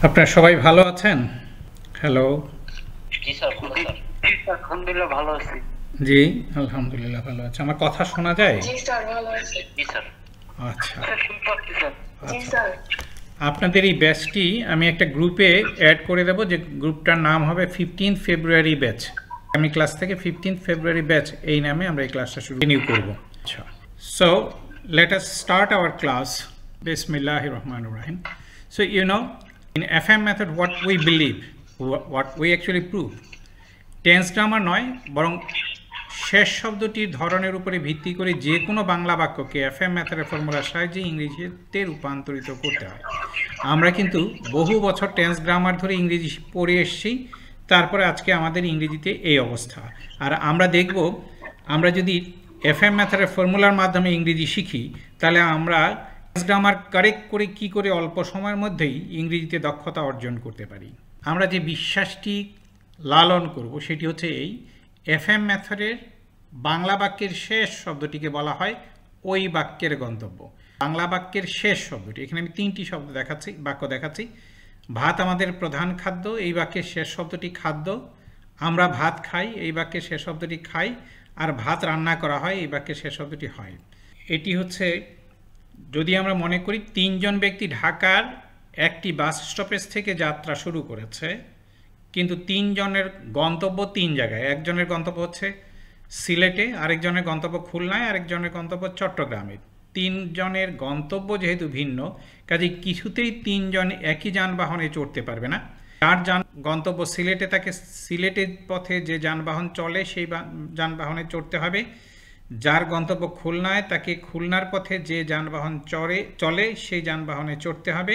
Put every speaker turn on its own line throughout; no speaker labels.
আপনারা সবাই ভালো আছেন? হ্যালো।
জি স্যার, ভালো স্যার।
আলহামদুলিল্লাহ ভালো আছি।
জি, আলহামদুলিল্লাহ ভালো আছি। আমার কথা শোনা যায়?
জি স্যার ভালো আছি।
জি স্যার।
আচ্ছা।
স্যার শুনতে পাচ্ছি স্যার। জি
আচ্ছা।
স্যার।
আপনাদের এই ব্যাচটি আমি একটা গ্রুপে অ্যাড করে দেব, যে গ্রুপটার নাম হবে 15th ফেব্রুয়ারি ব্যাচ। আমি ক্লাস থেকে 15th ফেব্রুয়ারি ব্যাচ এই নামে আমরা এই ক্লাসটা কন্টিনিউ করব। আচ্ছা। So let us start our class. Bismillahir Rahmanir Rahim. So you know, in FM method what we believe, what we actually prove. Tense grammar নয়, বরং শেষ শব্দটির ধরনের উপরে ভিত্তি করে যে কোনো বাংলা বাক্যকে এফএম মেথডের ফর্মুলার সাহায্যে ইংরেজিতে রূপান্তরিত করতে হয়। আমরা কিন্তু বহু বছর টেন্স গ্রামার ধরে ইংরেজি পড়ে এসেছি, তারপরে আজকে আমাদের ইংরেজিতে এই অবস্থা। আর আমরা দেখব, আমরা যদি এফএম মেথডের ফর্মুলার মাধ্যমে ইংরেজি শিখি, তাহলে আমরা টেন্স গ্রামার কারেক্ট করে কি করে অল্প সময়ের মধ্যেই ইংরেজিতে দক্ষতা অর্জন করতে পারি। আমরা যে বিশ্বাসটি লালন করব সেটি হচ্ছে এই, এফএম মেথডের বাংলা বাক্যের শেষ শব্দটিকে বলা হয় ওই বাক্যের গন্তব্য। বাংলা বাক্যের শেষ শব্দটি, এখানে আমি তিনটি শব্দ বাক্য দেখাচ্ছি। ভাত আমাদের প্রধান খাদ্য, এই বাক্যের শেষ শব্দটি খাদ্য। আমরা ভাত খাই, এই বাক্যের শেষ শব্দটি খাই। আর ভাত রান্না করা হয়, এই বাক্যের শেষ শব্দটি হয়। এটি হচ্ছে, যদি আমরা মনে করি তিনজন ব্যক্তি ঢাকার একটি বাস স্টপেজ থেকে যাত্রা শুরু করেছে, কিন্তু তিনজনের গন্তব্য তিন জায়গায়। একজনের গন্তব্য হচ্ছে সিলেটে, আরেকজনের গন্তব্য খুলনায়, আরেকজনের গন্তব্য চট্টগ্রামে। তিনজনের গন্তব্য যেহেতু ভিন্ন, কাজে কিছুতেই তিনজন একই যানবাহনে চড়তে পারবে না। যার গন্তব্য সিলেটে, তাকে সিলেটের পথে যে যানবাহন চলে সেই যানবাহনে চড়তে হবে। যার গন্তব্য খুলনায়, তাকে খুলনার পথে যে যানবাহন চলে সেই যানবাহনে চড়তে হবে।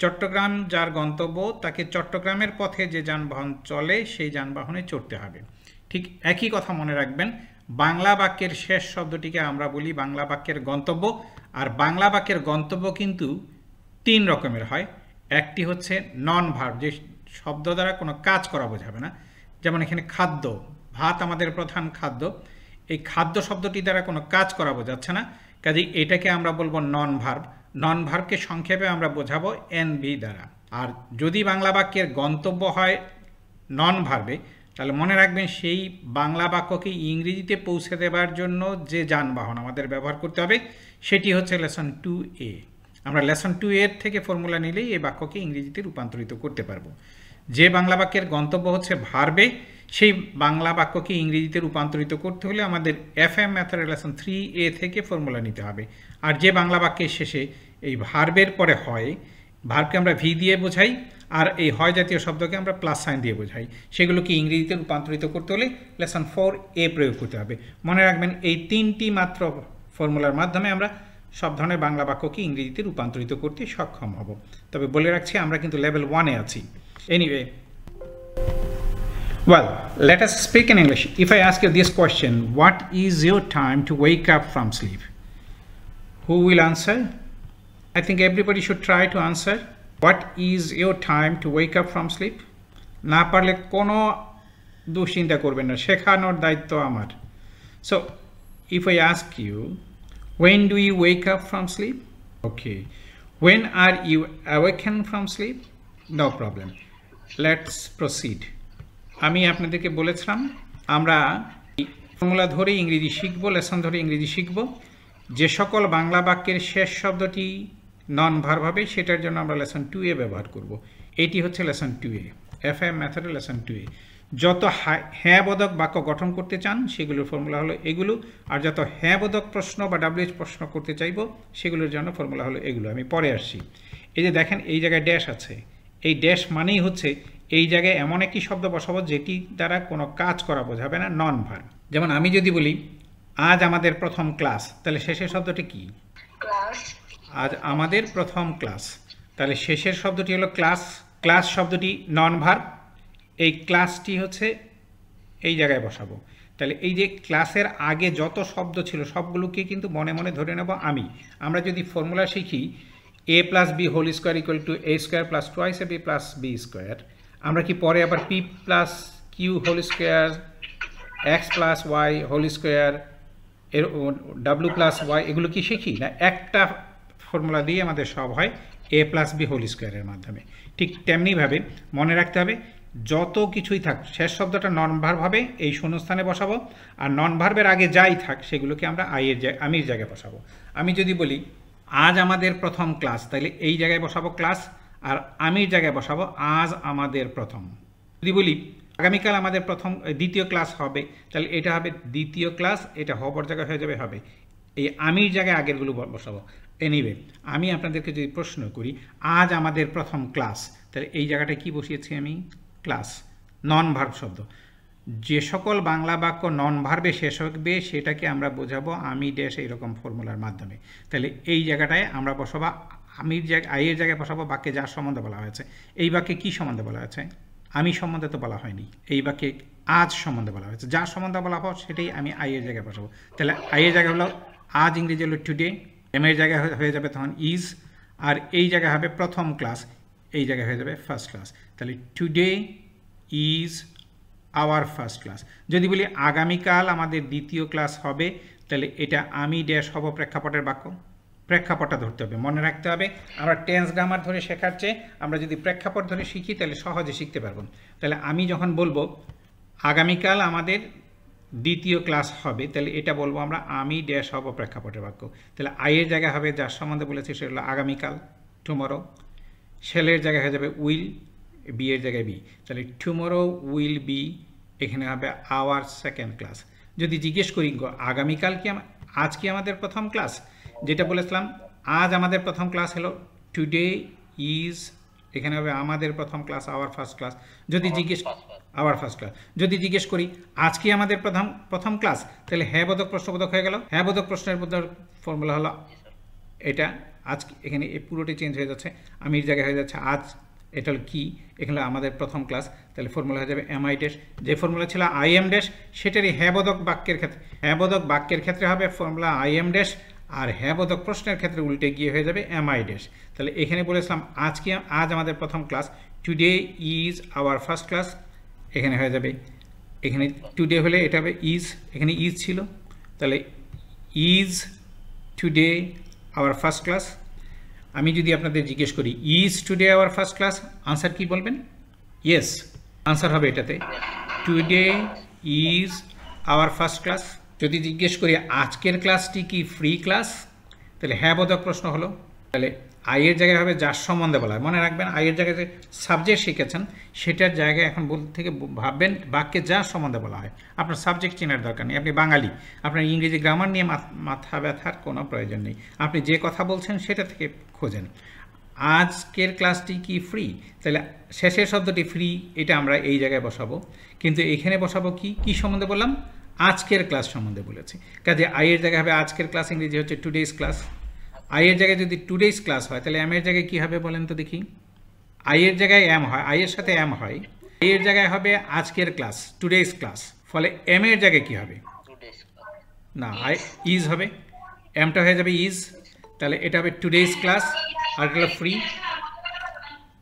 চট্টগ্রাম যার গন্তব্য, তাকে চট্টগ্রামের পথে যে যানবাহন চলে সেই যানবাহনে চড়তে হবে। ঠিক একই কথা মনে রাখবেন, বাংলা বাক্যের শেষ শব্দটিকে আমরা বলি বাংলা বাক্যের গন্তব্য। আর বাংলা বাক্যের গন্তব্য কিন্তু তিন রকমের হয়। একটি হচ্ছে নন ভার্ব, যে শব্দ দ্বারা কোনো কাজ করা বোঝাবে না। যেমন এখানে খাদ্য, ভাত আমাদের প্রধান খাদ্য, এই খাদ্য শব্দটি দ্বারা কোনো কাজ করা বোঝাচ্ছে না, কাজেই এটাকে আমরা বলবো নন ভার্ব। নন ভার্বকে সংক্ষেপে আমরা বোঝাবো এনভি দ্বারা। আর যদি বাংলা বাক্যের গন্তব্য হয় নন ভার্বে, তাহলে মনে রাখবেন সেই বাংলা বাক্যকে ইংরেজিতে পৌঁছে দেওয়ার জন্য যে যানবাহন আমাদের ব্যবহার করতে হবে সেটি হচ্ছে লেসন 2A। আমরা লেসন 2A থেকে ফর্মুলা নিলেই এই বাক্যকে ইংরেজিতে রূপান্তরিত করতে পারবো। যে বাংলা বাক্যের গন্তব্য হচ্ছে ভার্বে, সেই বাংলা বাক্যকে ইংরেজিতে রূপান্তরিত করতে হলে আমাদের এফএম মেথডের লেসন 3A থেকে ফর্মুলা নিতে হবে। আর যে বাংলা বাক্যের শেষে এই ভার্বের পরে হয়, ভার্বকে আমরা ভি দিয়ে বোঝাই, আর এই হয় জাতীয় শব্দকে আমরা প্লাস সাইন দিয়ে বোঝাই, সেগুলোকে ইংরেজিতে রূপান্তরিত করতে হলে লেসন 4A প্রয়োগ করতে হবে। মনে রাখবেন এই তিনটি মাত্র ফর্মুলার মাধ্যমে আমরা সব ধরনের বাংলা বাক্যকে ইংরেজিতে রূপান্তরিত করতে সক্ষম হব। তবে বলে রাখছি, আমরা কিন্তু লেভেল 1-এ আছি। Anyway, well, let us speak in English. If I ask you this question, what is your time to wake up from sleep? Who will answer? I think everybody should try to answer. What is your time to wake up from sleep? না পারলে কোনো দুশ্চিন্তা করবেন না, শেখানোর দায়িত্ব আমার। So, if I ask you, when do you wake up from sleep? Okay. When are you awakened from sleep? No problem. Let's proceed. আমি আপনাদেরকে বলেছিলাম আমরা ফর্মুলা ধরে ইংরেজি শিখব, লেসন ধরে ইংরেজি শিখব। যে সকল বাংলা বাক্যের শেষ শব্দটি নন ভার্ব হবে সেটার জন্য আমরা লেসন 2A ব্যবহার করব। এটি হচ্ছে লেসন 2A, এফএম মেথডের লেসন 2A। যত হ্যাঁ বোধক বাক্য গঠন করতে চান সেগুলোর ফর্মুলা হলো এগুলো, আর যত হ্যাঁ বোধক প্রশ্ন বা WH প্রশ্ন করতে চাইব সেগুলোর জন্য ফর্মুলা হলো এগুলো। আমি পরে আসছি। এই যে দেখেন এই জায়গায় ড্যাশ আছে, এই ড্যাশ মানেই হচ্ছে এই জায়গায় এমন একটি শব্দ বসাবো যেটি দ্বারা কোনো কাজ করা বোঝাবে না, নন ভার্ব। যেমন আমি যদি বলি আজ আমাদের প্রথম ক্লাস, তাহলে শেষের শব্দটি কি?
ক্লাস।
আজ আমাদের প্রথম ক্লাস, তাহলে শেষের শব্দটি হলো ক্লাস। ক্লাস শব্দটি নন ভার্ব, এই ক্লাসটি হচ্ছে এই জায়গায় বসাবো। তাহলে এই যে ক্লাসের আগে যত শব্দ ছিল সবগুলোকে কিন্তু মনে মনে ধরে নেব আমি। আমরা যদি ফর্মুলা শিখি a + b whole square equal to a square plus 2ab plus b square, আমরা কি পরে আবার p + q whole square x + y whole square এর w + y এগুলো কি শিখি না? একটা ফর্মুলা দিয়ে আমাদের সব হয়। a প্লাস বি হোল স্কোয়ারের মাধ্যমে। ঠিক তেমনিভাবে মনে রাখতে হবে যত কিছুই থাক শেষ শব্দটা নন ভার্ব হবে, এই শূন্যস্থানে বসাবো, আর নন ভার্বের আগে যাই থাক সেগুলোকে আমরা আমির জায়গায় বসাবো। আমি যদি বলি আজ আমাদের প্রথম ক্লাস, তাহলে এই জায়গায় বসাবো ক্লাস, আর আমির জায়গায় বসাবো আজ আমাদের প্রথম। যদি বলি আগামীকাল আমাদের দ্বিতীয় ক্লাস হবে, তাহলে এটা হবে দ্বিতীয় ক্লাস, এটা হবার জায়গায় হয়ে যাবে হবে, এই আমির জায়গায় আগেরগুলো বসাবো। এনিওয়ে, আমি আপনাদেরকে যদি প্রশ্ন করি আজ আমাদের প্রথম ক্লাস, তাহলে এই জায়গাটায় কি বসিয়েছি আমি? ক্লাস। নন ভার্ব শব্দ, যে সকল বাংলা বাক্য নন ভার্বে শেষ হবে সেটাকে আমরা বোঝাবো আমি ড্যাশ এইরকম ফর্মুলার মাধ্যমে। তাহলে এই জায়গাটায় আমরা বসাবো আমির জায়গায়, আইয়ের জায়গায় বসাবো বাক্যে যার সম্বন্ধে বলা হয়েছে। এই বাক্যে কি সম্বন্ধে বলা হয়েছে? আমি সম্বন্ধে তো বলা হয়নি, এই বাক্যে আজ সম্বন্ধে বলা হয়েছে, যার সম্বন্ধে বলা হয় সেটাই আমি আইয়ের জায়গায় বসাবো। তাহলে আইয়ের জায়গায় হলো আজ, ইংরেজি হলো টুডে, এমের জায়গায় হয়ে যাবে তখন ইজ, আর এই জায়গায় হবে প্রথম ক্লাস, এই জায়গায় হয়ে যাবে ফার্স্ট ক্লাস। তাহলে today is our first class. যদি বলি আগামীকাল আমাদের দ্বিতীয় ক্লাস হবে, তাহলে এটা আমি ড্যাশ হব প্রেক্ষাপটের বাক্য, প্রেক্ষাপটটা ধরতে হবে। মনে রাখতে হবে আমরা টেন্স গ্রামার ধরে শেখার চেয়ে আমরা যদি প্রেক্ষাপট ধরে শিখি তাহলে সহজে শিখতে পারবো। তাহলে আমি যখন বলবো আগামীকাল আমাদের দ্বিতীয় ক্লাস হবে, তাহলে এটা বলবো আমরা আমি ড্যাশ হব প্রেক্ষাপটের বাক্য। তাহলে আইয়ের জায়গায় হবে যার সম্বন্ধে বলেছি সেটা হলো আগামীকাল, টুমরো। শেলের জায়গায় হয়ে যাবে উইল, বি এর জায়গায় বি, তাহলে টুমরো উইল বি, এখানে হবে আওয়ার সেকেন্ড ক্লাস। যদি জিজ্ঞেস করি আগামীকাল কি আজ কি আমাদের প্রথম ক্লাস, যেটা বলেছিলাম আজ আমাদের প্রথম ক্লাস হলো টুডে ইজ, এখানে হবে আমাদের প্রথম ক্লাস আওয়ার ফার্স্ট ক্লাস। যদি জিজ্ঞেস আওয়ার ফার্স্ট ক্লাস, যদি জিজ্ঞেস করি আজ কি আমাদের প্রথম ক্লাস, তাহলে হ্যাঁ বোধক প্রশ্নবোধক হয়ে গেল। হ্যাঁ বোধক প্রশ্নের ফর্মুলা হলো এটা, আজ এখানে পুরোটি চেঞ্জ হয়ে যাচ্ছে, আমির জায়গায় হয়ে যাচ্ছে আজ, এটা হলো কি, এখানে আমাদের প্রথম ক্লাস, তাহলে ফর্মুলা হয়ে যাবে এম আই ড্যাশ। যে ফর্মুলা ছিল আই এম ড্যাশ সেটারই হ্যাঁ বোধক বাক্যের ক্ষেত্রে, হ্যাঁ বোধক বাক্যের ক্ষেত্রে হবে ফর্মুলা আই এম ড্যাশ, আর হ্যাঁ বোধক প্রশ্নের ক্ষেত্রে উল্টে গিয়ে হয়ে যাবে এম আই ড্যাশ। তাহলে এখানে বলেছিলাম আজ আমাদের প্রথম class, today is our first class, এখানে হয়ে যাবে, এখানে টুডে হলে এটা হবে ইজ, এখানে ইজ ছিল, তাহলে is today our first class. আমি যদি আপনাদের জিজ্ঞেস করি is today our first class, answer কি বলবেন? ইয়েস, আনসার হবে এটাতে today is our first class. যদি জিজ্ঞেস করি আজকের ক্লাসটি কি ফ্রি ক্লাস, তাহলে হ্যাঁ বোধক প্রশ্ন হলো, তাহলে আইয়ের জায়গায় হবে যার সম্বন্ধে বলা হয়। মনে রাখবেন আইয়ের জায়গায় যে সাবজেক্ট শিখেছেন সেটার জায়গায় এখন বলতে থেকে ভাববেন বাক্যে যার সম্বন্ধে বলা হয়। আপনার সাবজেক্ট চেনার দরকার নেই, আপনি বাঙালি, আপনার ইংরেজি গ্রামার নিয়ে মাথা ব্যথার কোনো প্রয়োজন নেই, আপনি যে কথা বলছেন সেটা থেকে খোঁজেন। আজকের ক্লাসটি কি ফ্রি, তাহলে শেষের শব্দটি ফ্রি, এটা আমরা এই জায়গায় বসাবো, কিন্তু এখানে বসাবো কি সম্বন্ধে বললাম? আজকের ক্লাস সম্বন্ধে বলেছি, কাজে আইয়ের জায়গায় হবে আজকের ক্লাস, ইংরেজি হচ্ছে টুডেজ ক্লাস। আইয়ের জায়গায় যদি টুডেজ ক্লাস হয় তাহলে এম এর জায়গায় কী হবে বলেন তো দেখি? আইয়ের জায়গায় এম হয়, আইয়ের সাথে এম হয়, আইয়ের জায়গায় হবে আজকের ক্লাস, টুডেজ ক্লাস, ফলে এম এর জায়গায় কী হবে? না, ইজ হবে, এমটা হয়ে যাবে ইজ, তাহলে এটা হবে টুডেজ ক্লাস, আর এটা হলো ফ্রি।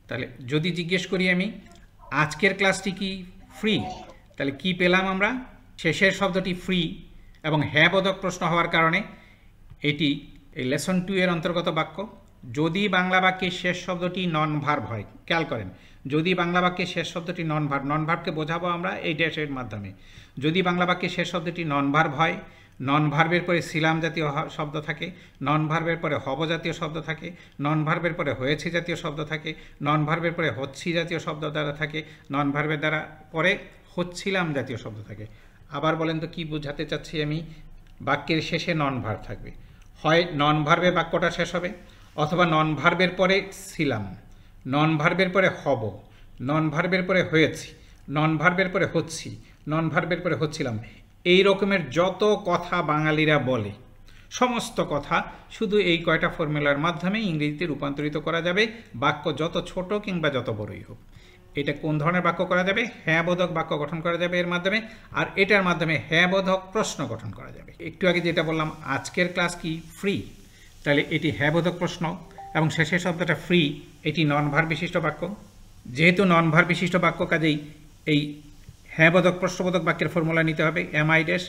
তাহলে যদি জিজ্ঞেস করি আমি আজকের ক্লাসটি কি ফ্রি, তাহলে কি পেলাম আমরা? শেষের শব্দটি ফ্রি এবং হ্যাঁ বোধক প্রশ্ন হওয়ার কারণে এটি এই লেসন 2 এর অন্তর্গত বাক্য। যদি বাংলা বাক্যের শেষ শব্দটি নন ভার্ব হয়, খেয়াল করেন, যদি বাংলা বাক্যের শেষ শব্দটি নন ভার্বকে বোঝাবো আমরা এই ড্যাশের মাধ্যমে। যদি বাংলা বাক্যের শেষ শব্দটি নন ভার্ব হয়, নন ভার্বের পরে ছিলাম জাতীয় শব্দ থাকে, নন ভার্বের পরে হব জাতীয় শব্দ থাকে, নন ভার্বের পরে হয়েছে জাতীয় শব্দ থাকে, নন ভার্বের পরে হচ্ছি জাতীয় শব্দ দ্বারা থাকে, নন ভার্বের দ্বারা পরে হচ্ছিলাম জাতীয় শব্দ থাকে। আবার বলেন তো কি বোঝাতে চাচ্ছি আমি? বাক্যের শেষে নন ভার্ব থাকবে, হয় নন ভার্বে বাক্যটা শেষ হবে, অথবা নন ভার্বের পরে ছিলাম, নন ভার্বের পরে হব, নন ভার্বের পরে হয়েছি, নন ভার্বের পরে হচ্ছি, নন ভার্বের পরে হচ্ছিলাম। এই রকমের যত কথা বাঙালিরা বলে, সমস্ত কথা শুধু এই কয়টা ফর্মুলার মাধ্যমে ইংরেজিতে রূপান্তরিত করা যাবে, বাক্য যত ছোট কিংবা যত বড়ই হোক। এটা কোন ধরনের বাক্য করা যাবে? হ্যাঁ বোধক বাক্য গঠন করা যাবে এর মাধ্যমে, আর এটার মাধ্যমে হ্যাঁ বোধক প্রশ্ন গঠন করা যাবে। একটু আগে যেটা বললাম আজকের ক্লাস কি ফ্রি, তাহলে এটি হ্যাঁ বোধক প্রশ্ন এবং শেষের শব্দটা ফ্রি, এটি নন ভার্ব বিশিষ্ট বাক্য। যেহেতু নন ভার্ব বিশিষ্ট বাক্য, কাজেই এই হ্যাঁ বোধক প্রশ্নবোধক বাক্যের ফর্মুলা নিতে হবে এম আই ড্যাশ।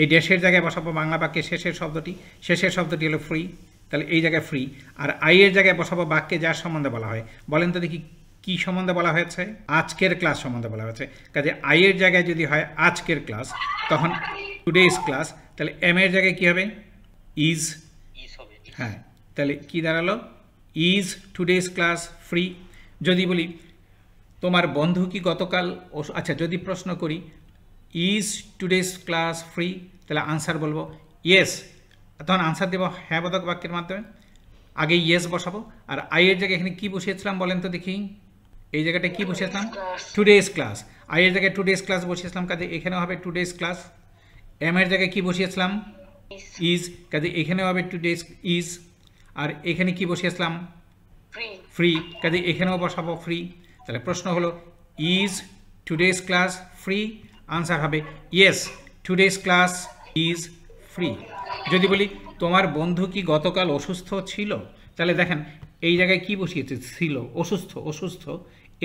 এই ড্যাশের জায়গায় বসাবো বাংলা বাক্যের শেষের শব্দটি হলো ফ্রি, তাহলে এই জায়গায় ফ্রি। আর আই এর জায়গায় বসাবো বাক্যে যার সম্বন্ধে বলা হয়। বলেন তো দেখি কি সম্বন্ধে বলা হয়েছে? আজকের ক্লাস সম্বন্ধে বলা হয়েছে। কাজে আই এর জায়গায় যদি হয় আজকের ক্লাস, তখন টুডেজ ক্লাস। তাহলে এম এর জায়গায় কি হবে? ইজ।
ইস হবে।
হ্যাঁ, তাহলে কি দাঁড়ালো? Is today's class free. যদি বলি তোমার বন্ধু কি গতকাল, আচ্ছা যদি প্রশ্ন করি ইজ টুডেজ ক্লাস ফ্রি, তাহলে আনসার বলবো ইয়েস। তখন আনসার দেবো হ্যাঁ বোধক বাক্যের মাধ্যমে। আগে ইয়েস বসাবো। আর আই এর জায়গায় এখানে কি বসিয়েছিলাম বলেন তো দেখি? এই জায়গাটা কি বসিয়েছিলাম? Today's class. আই এর জায়গায় টুডেজ ক্লাস বসিয়েছিলাম, কাজে এখানেও হবে টুডেজ ক্লাস। এম এর জায়গায় কি বসিয়েছিলাম? ইজ, কাজে এখানেও হবে টুডেজ ইজ। আর এখানে কি বসিয়েছিলাম?
ফ্রি।
ফ্রি, কাজে এখানেও বসাবো ফ্রি। তাহলে প্রশ্ন হলো is today's class free? Answer হবে yes, today's class is free. যদি বলি তোমার বন্ধু কি গতকাল অসুস্থ ছিল, তাহলে দেখেন এই জায়গায় কি বসিয়েছে? ছিল। অসুস্থ, অসুস্থ,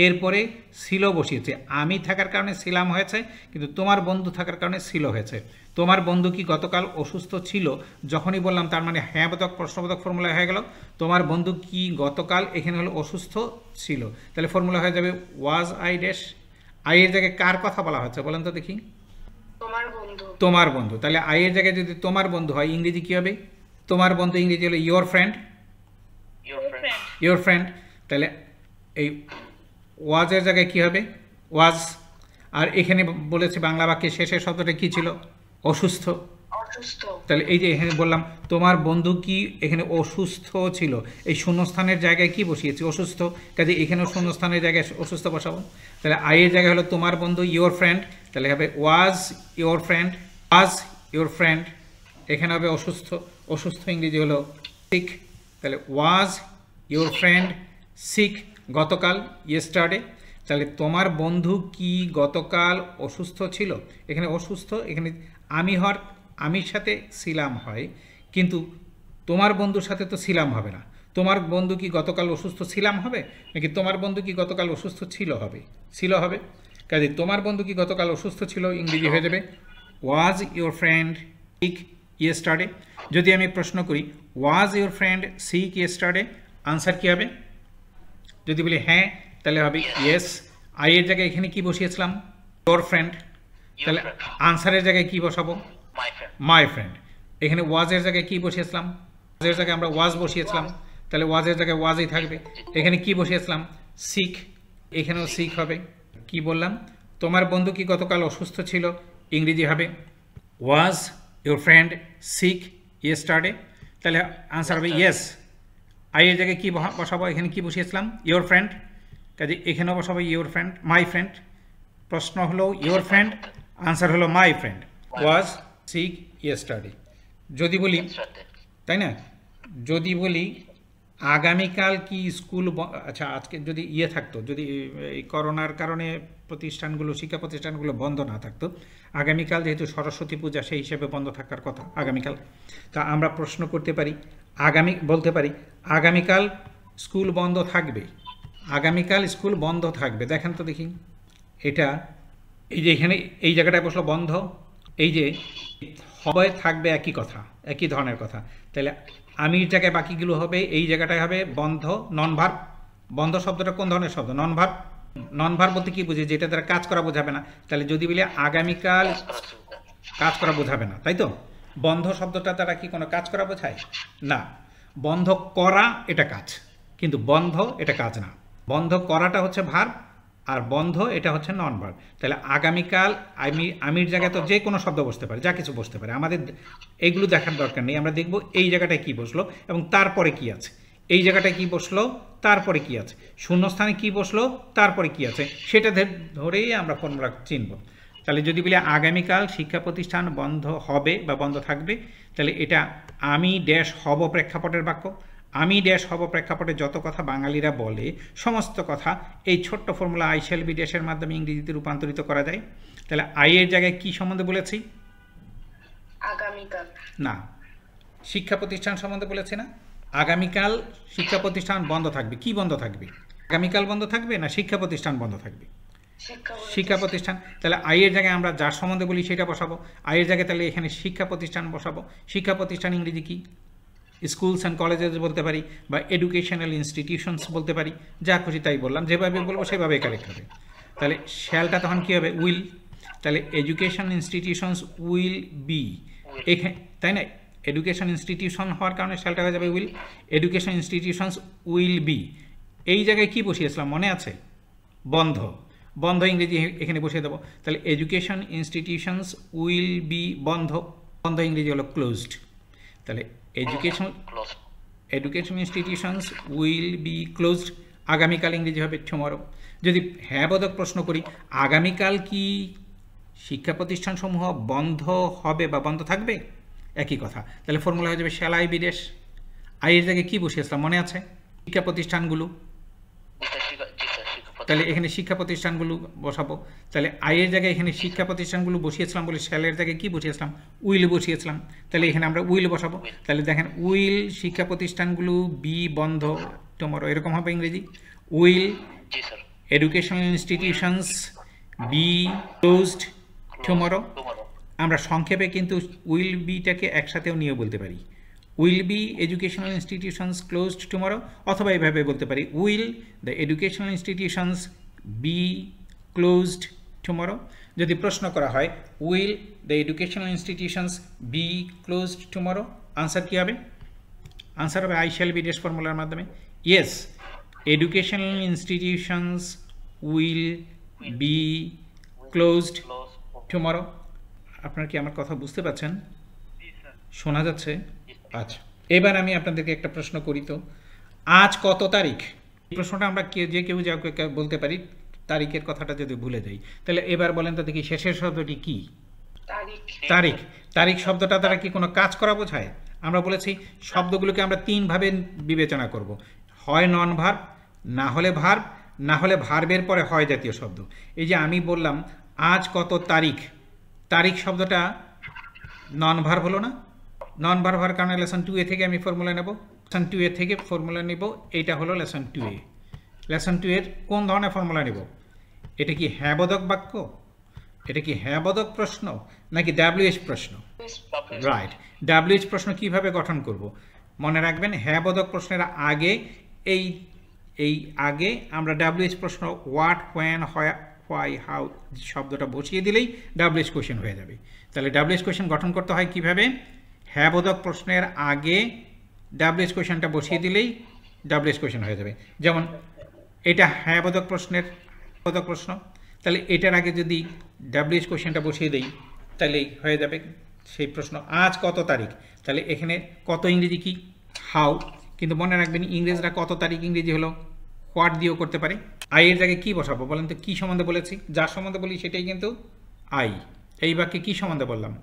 এরপরে ছিল বসিয়েছে। আমি থাকার কারণে ছিলাম হয়েছে, কিন্তু তোমার বন্ধু থাকার কারণে ছিল হয়েছে। তোমার বন্ধু কি গতকাল অসুস্থ ছিল, যখনই বললাম তার মানে হ্যাঁ বোধক প্রশ্নবোধক ফর্মুলা হয়ে গেল। তোমার বন্ধু কি গতকাল, এখানে হলো অসুস্থ ছিল, তাহলে ফর্মুলা হয়ে যাবে ওয়াজ আই ড্যাশ। আই এর জায়গায় কার কথা বলা হচ্ছে বলেন তো দেখি?
তোমার বন্ধু।
তোমার বন্ধু। তাহলে আই এর জায়গায় যদি তোমার বন্ধু হয় ইংরেজি কি হবে? তোমার বন্ধু ইংরেজি হলো your friend.
Your friend.
Your friend. তাহলে এই ওয়াজের জায়গায় কি হবে? ওয়াজ। আর এখানে বলেছে বাংলা বাক্যের শেষের শব্দটা কি ছিল? অসুস্থ।
অসুস্থ।
তাহলে এই যে এখানে বললাম তোমার বন্ধু কি এখানে অসুস্থ ছিল, এই শূন্যস্থানের জায়গায় কি বসিয়েছি? অসুস্থ, কাজে এখানেও শূন্যস্থানের জায়গায় অসুস্থ বসাবো। তাহলে আই এর জায়গায় হলো তোমার বন্ধু ইয়োর ফ্রেন্ড, তাহলে হবে was your friend. Was your friend, এখানে হবে অসুস্থ। অসুস্থ ইংরেজি হলো সিক। তাহলে ওয়াজ ইয়োর ফ্রেন্ড সিক গতকাল, ইয়েস্টারডে। তাহলে তোমার বন্ধু কি গতকাল অসুস্থ ছিল, এখানে অসুস্থ, এখানে আমির সাথে ছিলাম হয়, কিন্তু তোমার বন্ধুর সাথে তো ছিলাম হবে না। তোমার বন্ধু কি গতকাল অসুস্থ ছিলাম হবে, নাকি তোমার বন্ধু কি গতকাল অসুস্থ ছিল হবে? ছিল হবে। কাজে তোমার বন্ধু কি গতকাল অসুস্থ ছিল ইংরেজি হয়ে যাবে was your friend sick yesterday. যদি আমি প্রশ্ন করি was your friend sick yesterday, answer কি হবে? যদি বলি হ্যাঁ, তাহলে হবে ইয়েস। আই এর জায়গায় এখানে কি বসিয়েছিলাম? Your friend. তাহলে আনসারের জায়গায় কি বসাবো?
My friend.
My friend. এখানে ওয়াজের জায়গায় কি বসিয়েছিলাম? ওয়াজের জায়গায় আমরা ওয়াজ বসিয়েছিলাম, তাহলে ওয়াজের জায়গায় ওয়াজই থাকবে। এখানে কি বসিয়েছিলাম? সিক, এখানেও সিক হবে। কি বললাম? তোমার বন্ধু কি গতকাল অসুস্থ ছিল, ইংরেজি হবে was your friend sick yesterday. তাহলে আনসার হবে ইয়েস। আই এর জায়গায় কি বসাবো? এখানে কি বসিয়েছিলাম? ইয়োর ফ্রেন্ড, কাজে এখানেও বসাবো ইয়োর ফ্রেন্ড, মাই ফ্রেন্ড। প্রশ্ন হলো ইয়োর ফ্রেন্ড, আনসার হলো my friend was sick yesterday. যদি বলি, তাই না, যদি বলি আগামীকাল কি স্কুল, আচ্ছা আজকে যদি থাকতো, যদি এই করোনার কারণে প্রতিষ্ঠানগুলো, শিক্ষা প্রতিষ্ঠানগুলো বন্ধ না থাকতো, আগামীকাল যেহেতু সরস্বতী পূজা, সেই হিসেবে বন্ধ থাকার কথা আগামীকাল, তা আমরা প্রশ্ন করতে পারি, বলতে পারি আগামীকাল স্কুল বন্ধ থাকবে। আগামীকাল স্কুল বন্ধ থাকবে, দেখেন তো দেখি এটা, এই যে এখানে এই জায়গাটায় বসলো বন্ধ, এই যে হবে থাকবে একই কথা, একই ধরনের কথা। তাহলে আমির জায়গায় বাকিগুলো হবে, এই জায়গাটায় হবে বন্ধ, নন ভার্ব। বন্ধ শব্দটা কোন ধরনের শব্দ? নন ভার্ব। নন ভার্ব বলতে কি বুঝি? যেটা দ্বারা কাজ করা বোঝাবে না। তাহলে যদি বলি আগামীকাল, কাজ করা বোঝাবে না, তাই তো? বন্ধ শব্দটা দ্বারা কি কোনো কাজ করা বোঝায়? না। বন্ধ করা এটা কাজ, কিন্তু বন্ধ এটা কাজ না। বন্ধ করাটা হচ্ছে ভার্ব, আর বন্ধ এটা হচ্ছে নন ভার্ব। তাহলে আগামীকাল আমির জায়গায় তো যে কোনো শব্দ বসতে পারে, যা কিছু বসতে পারে, আমাদের এইগুলো দেখার দরকার নেই। আমরা দেখব এই জায়গাটায় কি বসলো এবং তারপরে কি আছে, এই জায়গাটায় কি বসলো তারপরে কি আছে, শূন্যস্থানে কি বসলো তারপরে কি আছে, সেটা ধরেই আমরা ফর্মুলা চিনব। তাহলে যদি বলি আগামীকাল শিক্ষা প্রতিষ্ঠান বন্ধ হবে বা বন্ধ থাকবে, তাহলে এটা আমি ড্যাশ হব প্রেক্ষাপটের বাক্য। আমি ড্যাশ হব প্রেক্ষাপটে যত কথা বাঙালিরা বলে, সমস্ত কথা এই ছোট্ট ফর্মুলা আই শ্যাল বি ড্যাশের মাধ্যমে ইংরেজিতে রূপান্তরিত করা যায়। তাহলে আই এর জায়গায় কি সম্বন্ধে বলেছি?
আগামীকাল।
না, শিক্ষা প্রতিষ্ঠান সম্বন্ধে বলেছি না? আগামীকাল শিক্ষা প্রতিষ্ঠান বন্ধ থাকবে। কি বন্ধ থাকবে? আগামীকাল বন্ধ থাকবে না শিক্ষা প্রতিষ্ঠান বন্ধ থাকবে? শিক্ষা প্রতিষ্ঠান। তাহলে আই এর জায়গায় আমরা যার সম্বন্ধে বলি সেটা বসাবো। আই এর জায়গায় তাহলে এখানে শিক্ষা প্রতিষ্ঠান বসাবো। শিক্ষা প্রতিষ্ঠান ইংরেজি কি? স্কুলস অ্যান্ড কলেজেস বলতে পারি, বা এডুকেশনাল ইনস্টিটিউশনস বলতে পারি, যা খুশি তাই বললাম, যেভাবে বলবো সেভাবে কারেক্ট হবে। তাহলে শ্যালটা তখন কী হবে? উইল। তাহলে এডুকেশন ইনস্টিটিউশনস উইল বি, এখানে তাই না, এডুকেশন ইনস্টিটিউশন হওয়ার কারণে শ্যালটা হয়ে যাবে will. Education institutions will B, এই জায়গায় কি বসিয়েছিলাম মনে আছে? বন্ধ। বন্ধ ইংরেজি এখানে বসিয়ে দেবো। তাহলে এডুকেশন ইনস্টিটিউশনস উইল বি বন্ধ, বন্ধ ইংরেজি হলো ক্লোজড। তাহলে education institutions will be closed, আগামীকাল ইংরেজি হবে টুমরো। যদি হ্যাঁ বোধক প্রশ্ন করি, আগামীকাল কি শিক্ষা প্রতিষ্ঠানসমূহ বন্ধ হবে বা বন্ধ থাকবে? একই কথা। তাহলে ফর্মুলা হয়ে যাবে শ্যাল আই বিদেশ। আইয়ের জায়গায় কি বসিয়েছিলাম মনে আছে? শিক্ষা প্রতিষ্ঠানগুলো। তাহলে এখানে শিক্ষা প্রতিষ্ঠানগুলো বসাবো। তাহলে আইয়ের জায়গায় এখানে শিক্ষা প্রতিষ্ঠানগুলো বসিয়েছিলাম বলে শ্যালের জায়গায় কি বসিয়েছিলাম? উইল বসিয়েছিলাম। তাহলে এখানে আমরা উইল বসাবো। তাহলে দেখেন উইল শিক্ষা প্রতিষ্ঠানগুলো বি বন্ধ টুমরো, এরকম হবে ইংরেজি। Will educational institutions be closed tomorrow. আমরা সংক্ষেপে কিন্তু উইল বিটাকে একসাথেও নিয়ে বলতে পারি, will be educational institutions closed tomorrow, অথবা এইভাবে বলতে পারি will the educational institutions be closed tomorrow. যদি প্রশ্ন করা হয় will the educational institutions be closed tomorrow, answer কী হবে? আনসার হবে আই শ্যাল বি ড্যাশ ফর্মুলার মাধ্যমে। Yes, educational institutions will be closed tomorrow. আপনারা কি আমার কথা বুঝতে পারছেন? শোনা যাচ্ছে? আচ্ছা, এবার আমি আপনাদেরকে একটা প্রশ্ন করি তো, আজ কত তারিখ? এই প্রশ্নটা আমরা যে কেউ যা বলতে পারি, তারিখের কথাটা যদি ভুলে যাই। তাহলে এবার বলেন তো দেখি শেষের শব্দটি কি? তারিখ। তারিখ শব্দটা দ্বারা কি কোনো কাজ করা বোঝায়? আমরা বলেছি শব্দগুলোকে আমরা তিনভাবে বিবেচনা করব, হয় নন ভার্ব, না হলে ভার্ব, না হলে ভার্বের পরে হয় জাতীয় শব্দ। এই যে আমি বললাম আজ কত তারিখ, তারিখ শব্দটা নন ভার্ব হলো না? নন ভার্ব হওয়ার কারণে লেসন 2A থেকে আমি ফর্মুলা নেব, লেসন 2A থেকে ফর্মুলা নেব, এইটা হলো লেসন 2A। লেসন 2 এর কোন ধরনের ফর্মুলা নেব? এটা কি হ্যাঁ বোধক বাক্য, এটা কি হ্যাঁ বোধক প্রশ্ন, নাকি WH প্রশ্ন? রাইট, WH প্রশ্ন কিভাবে গঠন করব? মনে রাখবেন হ্যাঁ বোধক প্রশ্নের আগে এই আগে আমরা WH প্রশ্ন হোয়াট, হোয়েন, হোয়াই, হাউ শব্দটা বসিয়ে দিলেই WH কোয়েশ্চেন হয়ে যাবে। তাহলে WH কোয়েশ্চেন গঠন করতে হয় কিভাবে? হ্যাঁ বোধক প্রশ্নের আগে WH কোয়েশ্চেনটা বসিয়ে দিলেই WH কোয়েশ্চেন হয়ে যাবে। যেমন এটা হ্যাঁ বোধক প্রশ্নের বোধক প্রশ্ন, তাহলে এটার আগে যদি WH কোয়েশ্চেনটা বসিয়ে দেই তাহলেই হয়ে যাবে সেই প্রশ্ন। আজ কত তারিখ, তাহলে এখানে কত ইংরেজি কি? হাউ। কিন্তু মনে রাখবেন ইংরেজরা কত তারিখ ইংরেজি হলো হোয়াট দিয়েও করতে পারে। আই এর জায়গায় কি বসাবো বলেন তো? কি সম্বন্ধে বলেছি? যার সম্বন্ধে বলি সেটাই কিন্তু আই। এই বাক্যে কি সম্বন্ধে বললাম?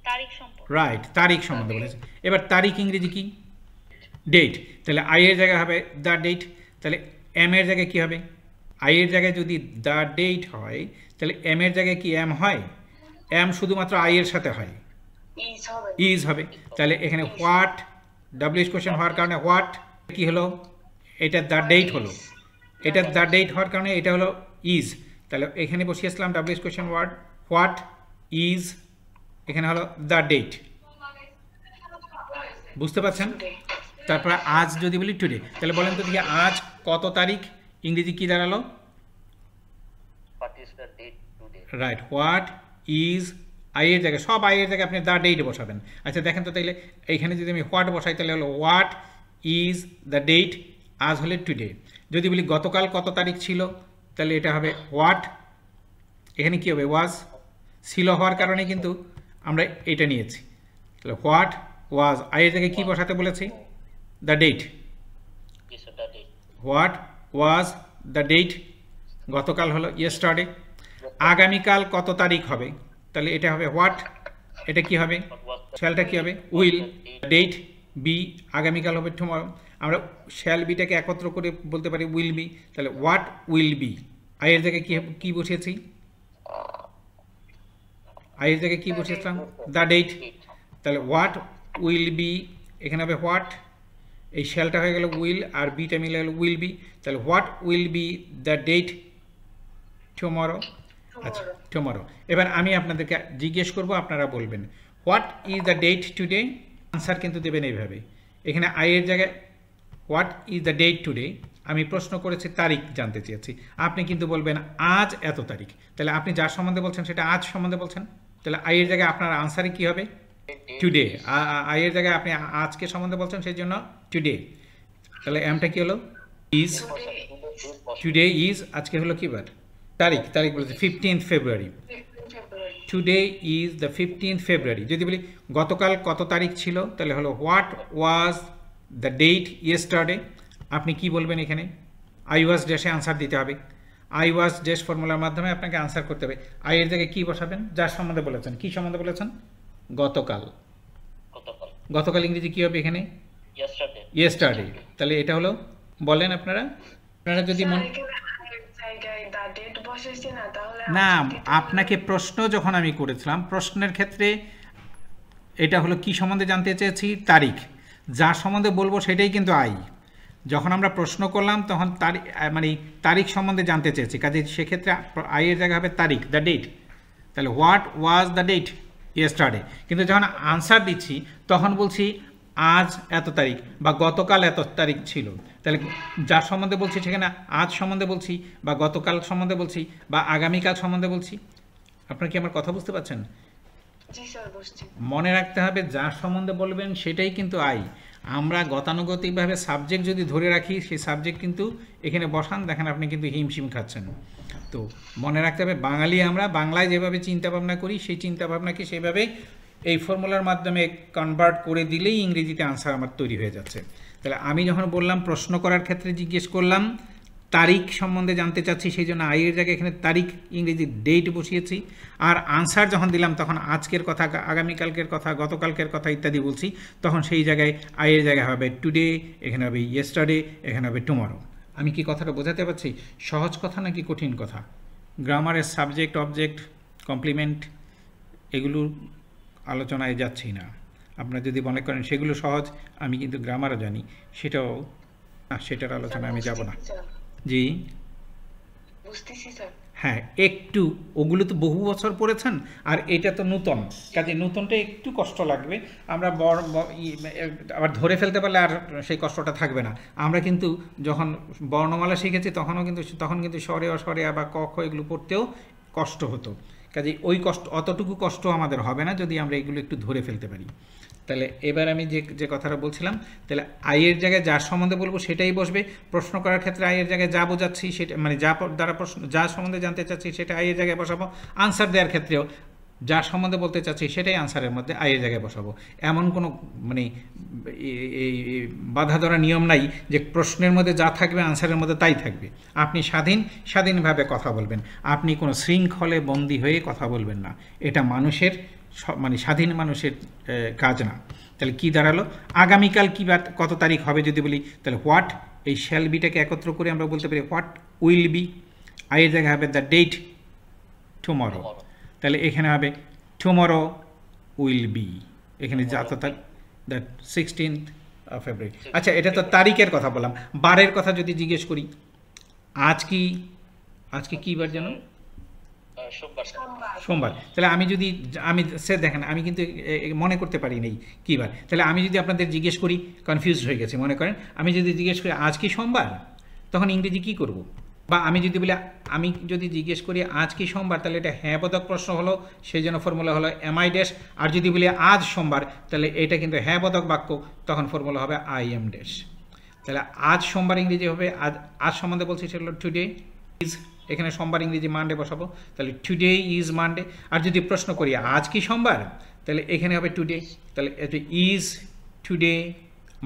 তারিখ সম্পর্কে।
রাইট, তারিখ সম্বন্ধে বলেছি। এবার তারিখ ইংরেজি কি? ডেট। তাহলে আই এর জায়গায় হবে দ্য ডেট। তাহলে এম এর জায়গায় কি হবে? আই এর জায়গায় যদি দ্য ডেট হয় তাহলে এম এর জায়গায় কি এম হয়? এম শুধুমাত্র আই এর সাথে হয়, ইজ হবে। তাহলে এখানে হোয়াট, WH কোয়েশ্চেন হওয়ার কারণে হোয়াট কি হলো? এটা দ্য ডেট হলো, এটা দ্য ডেট হওয়ার কারণে এটা হলো ইজ। তাহলে এখানে বসিয়েছিলাম WH question word what, is, এখানে হলো দ্য ডেট। বুঝতে পারছেন? তারপরে আজ যদি বলি টুডে, তাহলে বলেন তো দেখি আজ কত তারিখ ইংরেজি কি দাঁড়ালো? রাইট, হোয়াট ইজ, আই এর জায়গায় সব আই এর জায়গায় আপনি দ্য ডেট বসাবেন। আচ্ছা দেখেন তো তাইলে এইখানে যদি আমি হোয়াট বসাই তাহলে হলো হোয়াট ইজ দ্য ডেট, আজ হলে টুডে। যদি বলি গতকাল কত তারিখ ছিল তাহলে এটা হবে হোয়াট, এখানে কি হবে? ওয়াজ। ছিল হওয়ার কারণে কিন্তু আমরা এটা নিয়েছি। তাহলে হোয়াট ওয়াজ, আই এর জায়গায় কি বসাতে বলেছি? The date. What was the date, গতকাল হলো ইয়েস্টারডে। আগামীকাল কত তারিখ হবে তাহলে এটা হবে হোয়াট, এটা কি হবে? শ্যালটা কি হবে? উইল। ডেট বি, আগামীকাল হবে টুমরো। আমরা শ্যাল বিটাকে একত্র করে বলতে পারি উইল বি। তাহলে হোয়াট উইল বি, আই এর জায়গায় কি বসিয়েছি? আই এর জায়গায় কি বসিয়েছিলাম? The date. তাহলে হোয়াট উইল বি, এখানে হবে হোয়াট, এই শ্যালটা হয়ে গেল উইল আর বিটা মিলে গেল উইল বি। তাহলে what will be the date tomorrow. আচ্ছা টুমরো। এবার আমি আপনাদেরকে জিজ্ঞেস করব, আপনারা বলবেন what is the date today. Answer কিন্তু দেবেন এইভাবে, এখানে আই এর জায়গায় what is the date today, আমি প্রশ্ন করেছি তারিখ জানতে চেয়েছি, আপনি কিন্তু বলবেন আজ এত তারিখ, তাহলে আপনি যার সম্বন্ধে বলছেন সেটা আজ সম্বন্ধে বলছেন, তাহলে আই এর জায়গায় আপনার আনসারে কি হবে টুডে, আই এর জায়গায় আপনি আজকে সম্বন্ধে বলছেন সেই জন্য টুডে, তাহলে এমটা কি হলো ইজ, টুডে ইজ আজকে হলো কি বার তারিখ, তারিখ বলেছে 15th February, today is the 15th February. যদি বলি গতকাল কত তারিখ ছিল তাহলে হলো what was the date yesterday, আপনি কি বলবেন এখানে আই ওয়াজ ড্যাশে আনসার দিতে হবে, আই ওয়াজ ড্যাশ ফর্মুলার মাধ্যমে আপনাকে আনসার করতে হবে, আই এর জায়গায় কি বসাবেন যার সম্বন্ধে বলেছেন, কি সম্বন্ধে বলেছেন গতকাল, গতকাল ইংরেজি কি হবে এখানে ইয়েস্টারডে, তাহলে এটা হলো বলেন আপনারা যদি না আপনাকে প্রশ্ন যখন আমি করেছিলাম প্রশ্নের ক্ষেত্রে এটা হলো কি সম্বন্ধে জানতে চেয়েছি তারিখ, যার সম্বন্ধে বলবো সেটাই কিন্তু আই, যখন আমরা প্রশ্ন করলাম তখন মানে তারিখ সম্বন্ধে জানতে চেয়েছি, কাজে সেক্ষেত্রে আই এর জায়গা হবে তারিখ দ্য ডেট, তাহলে what was the date yesterday, কিন্তু যখন আনসার দিচ্ছি তখন বলছি আজ এত তারিখ বা গতকাল এত তারিখ ছিল, তাহলে যার সম্বন্ধে বলছি সেখানে আজ সম্বন্ধে বলছি বা গতকাল সম্বন্ধে বলছি বা আগামীকাল সম্বন্ধে বলছি, আপনারা কি আমার কথা বুঝতে পারছেন? মনে রাখতে হবে যার সম্বন্ধে বলবেন সেটাই কিন্তু আই, আমরা গতানুগতিকভাবে সাবজেক্ট যদি ধরে রাখি সেই সাবজেক্ট কিন্তু এখানে বসান দেখেন আপনি কিন্তু হিমশিম খাচ্ছেন, তো মনে রাখতে হবে বাঙালি আমরা বাংলায় যেভাবে চিন্তাভাবনা করি সেই চিন্তাভাবনাকে সেইভাবে এই ফর্মুলার মাধ্যমে কনভার্ট করে দিলেই ইংরেজিতে আনসার আমার তৈরি হয়ে যাচ্ছে। তাহলে আমি যখন বললাম প্রশ্ন করার ক্ষেত্রে জিজ্ঞেস করলাম তারিখ সম্বন্ধে জানতে চাচ্ছি সেই জন্য আই এর জায়গায় এখানে তারিখ ইংরেজি ডেট বসিয়েছি, আর আনসার যখন দিলাম তখন আজকের কথা আগামীকালকের কথা গতকালকের কথা ইত্যাদি বলছি, তখন সেই জায়গায় আই এর জায়গায় হবে টুডে, এখানে হবে ইয়েস্টারডে, এখানে হবে টুমরো। আমি কি কথাটা বোঝাতে পারছি? সহজ কথা নাকি কঠিন কথা? গ্রামারের সাবজেক্ট অবজেক্ট কমপ্লিমেন্ট এগুলোর আলোচনায় যাচ্ছি না, আপনারা যদি মনে করেন সেগুলো সহজ, আমি কিন্তু গ্রামারও জানি, সেটাও সেটার আলোচনায় আমি যাব না। জি হ্যাঁ একটু, ওগুলো তো বহু বছর পড়েছেন আর এটা তো নূতন, কাজে নূতনটা একটু কষ্ট লাগবে, আমরা আবার ধরে ফেলতে পারলে আর সেই কষ্টটা থাকবে না। আমরা কিন্তু যখন বর্ণমালা শিখেছি তখন কিন্তু স্বরে অস্বরে বা ক খ এগুলো পড়তেও কষ্ট হতো, কাজে ওই কষ্ট অতটুকু কষ্ট আমাদের হবে না যদি আমরা এগুলো একটু ধরে ফেলতে পারি। তাহলে এবার আমি যে কথাটা বলছিলাম, তাহলে আইয়ের জায়গায় যার সম্বন্ধে বলবো সেটাই বসবে, প্রশ্ন করার ক্ষেত্রে আইয়ের জায়গায় যা বোঝাচ্ছি সেটা মানে যা দ্বারা প্রশ্ন যার সম্বন্ধে জানতে চাচ্ছি সেটা আইয়ের জায়গায় বসাবো, আনসার দেওয়ার ক্ষেত্রেও যার সম্বন্ধে বলতে চাচ্ছি সেটাই আনসারের মধ্যে আইয়ের জায়গায় বসাবো। এমন কোনো মানে বাধা ধরা নিয়ম নাই যে প্রশ্নের মধ্যে যা থাকবে আনসারের মধ্যে তাই থাকবে, আপনি স্বাধীনভাবে কথা বলবেন, আপনি কোনো শৃঙ্খলে বন্দী হয়ে কথা বলবেন না, এটা মানুষের মানে স্বাধীন মানুষের কাজ না। তাহলে কি দাঁড়ালো, আগামীকাল কি কত তারিখ হবে যদি বলি, তাহলে হোয়াট এই শ্যাল বিটাকে একত্র করে আমরা বলতে পারি হোয়াট উইল বি, আইয়ের জায়গায় হবে দ্য ডেট টুমরো, তাহলে এখানে হবে টুমরো উইল বি, এখানে যত তারিখ দ্য 16th ফেব্রুয়ারি। আচ্ছা এটা তো তারিখের কথা বললাম, বারের কথা যদি জিজ্ঞেস করি আজকে কি বার যেন সোমবার, তাহলে আমি সে দেখেন আমি কিন্তু মনে করতে পারি নেই কী বার, তাহলে আমি যদি আপনাদের জিজ্ঞেস করি কনফিউজড হয়ে গেছি, মনে করেন আমি যদি জিজ্ঞেস করি আজ কি সোমবার, তখন ইংরেজি কী করব, বা আমি যদি জিজ্ঞেস করি আজ কি সোমবার, তাহলে এটা হ্যাঁ বোধক প্রশ্ন হলো, সেই জন্য ফর্মুলা হলো এম আই ড্যাশ, আর যদি বলি আজ সোমবার তাহলে এটা কিন্তু হ্যাঁ বোধক বাক্য, তখন ফর্মুলা হবে আই এম ড্যাশ। তাহলে আজ সোমবার ইংরেজি হবে আজ সম্বন্ধে বলছি সেটা হলো টুডে ইজ, এখানে সোমবার ইংরেজি মানডে বসাবো, তাহলে টুডে ইজ মানডে। আর যদি প্রশ্ন করি আজ কি সোমবার, তাহলে এখানে হবে টুডে, তাহলে এটা ইজ টুডে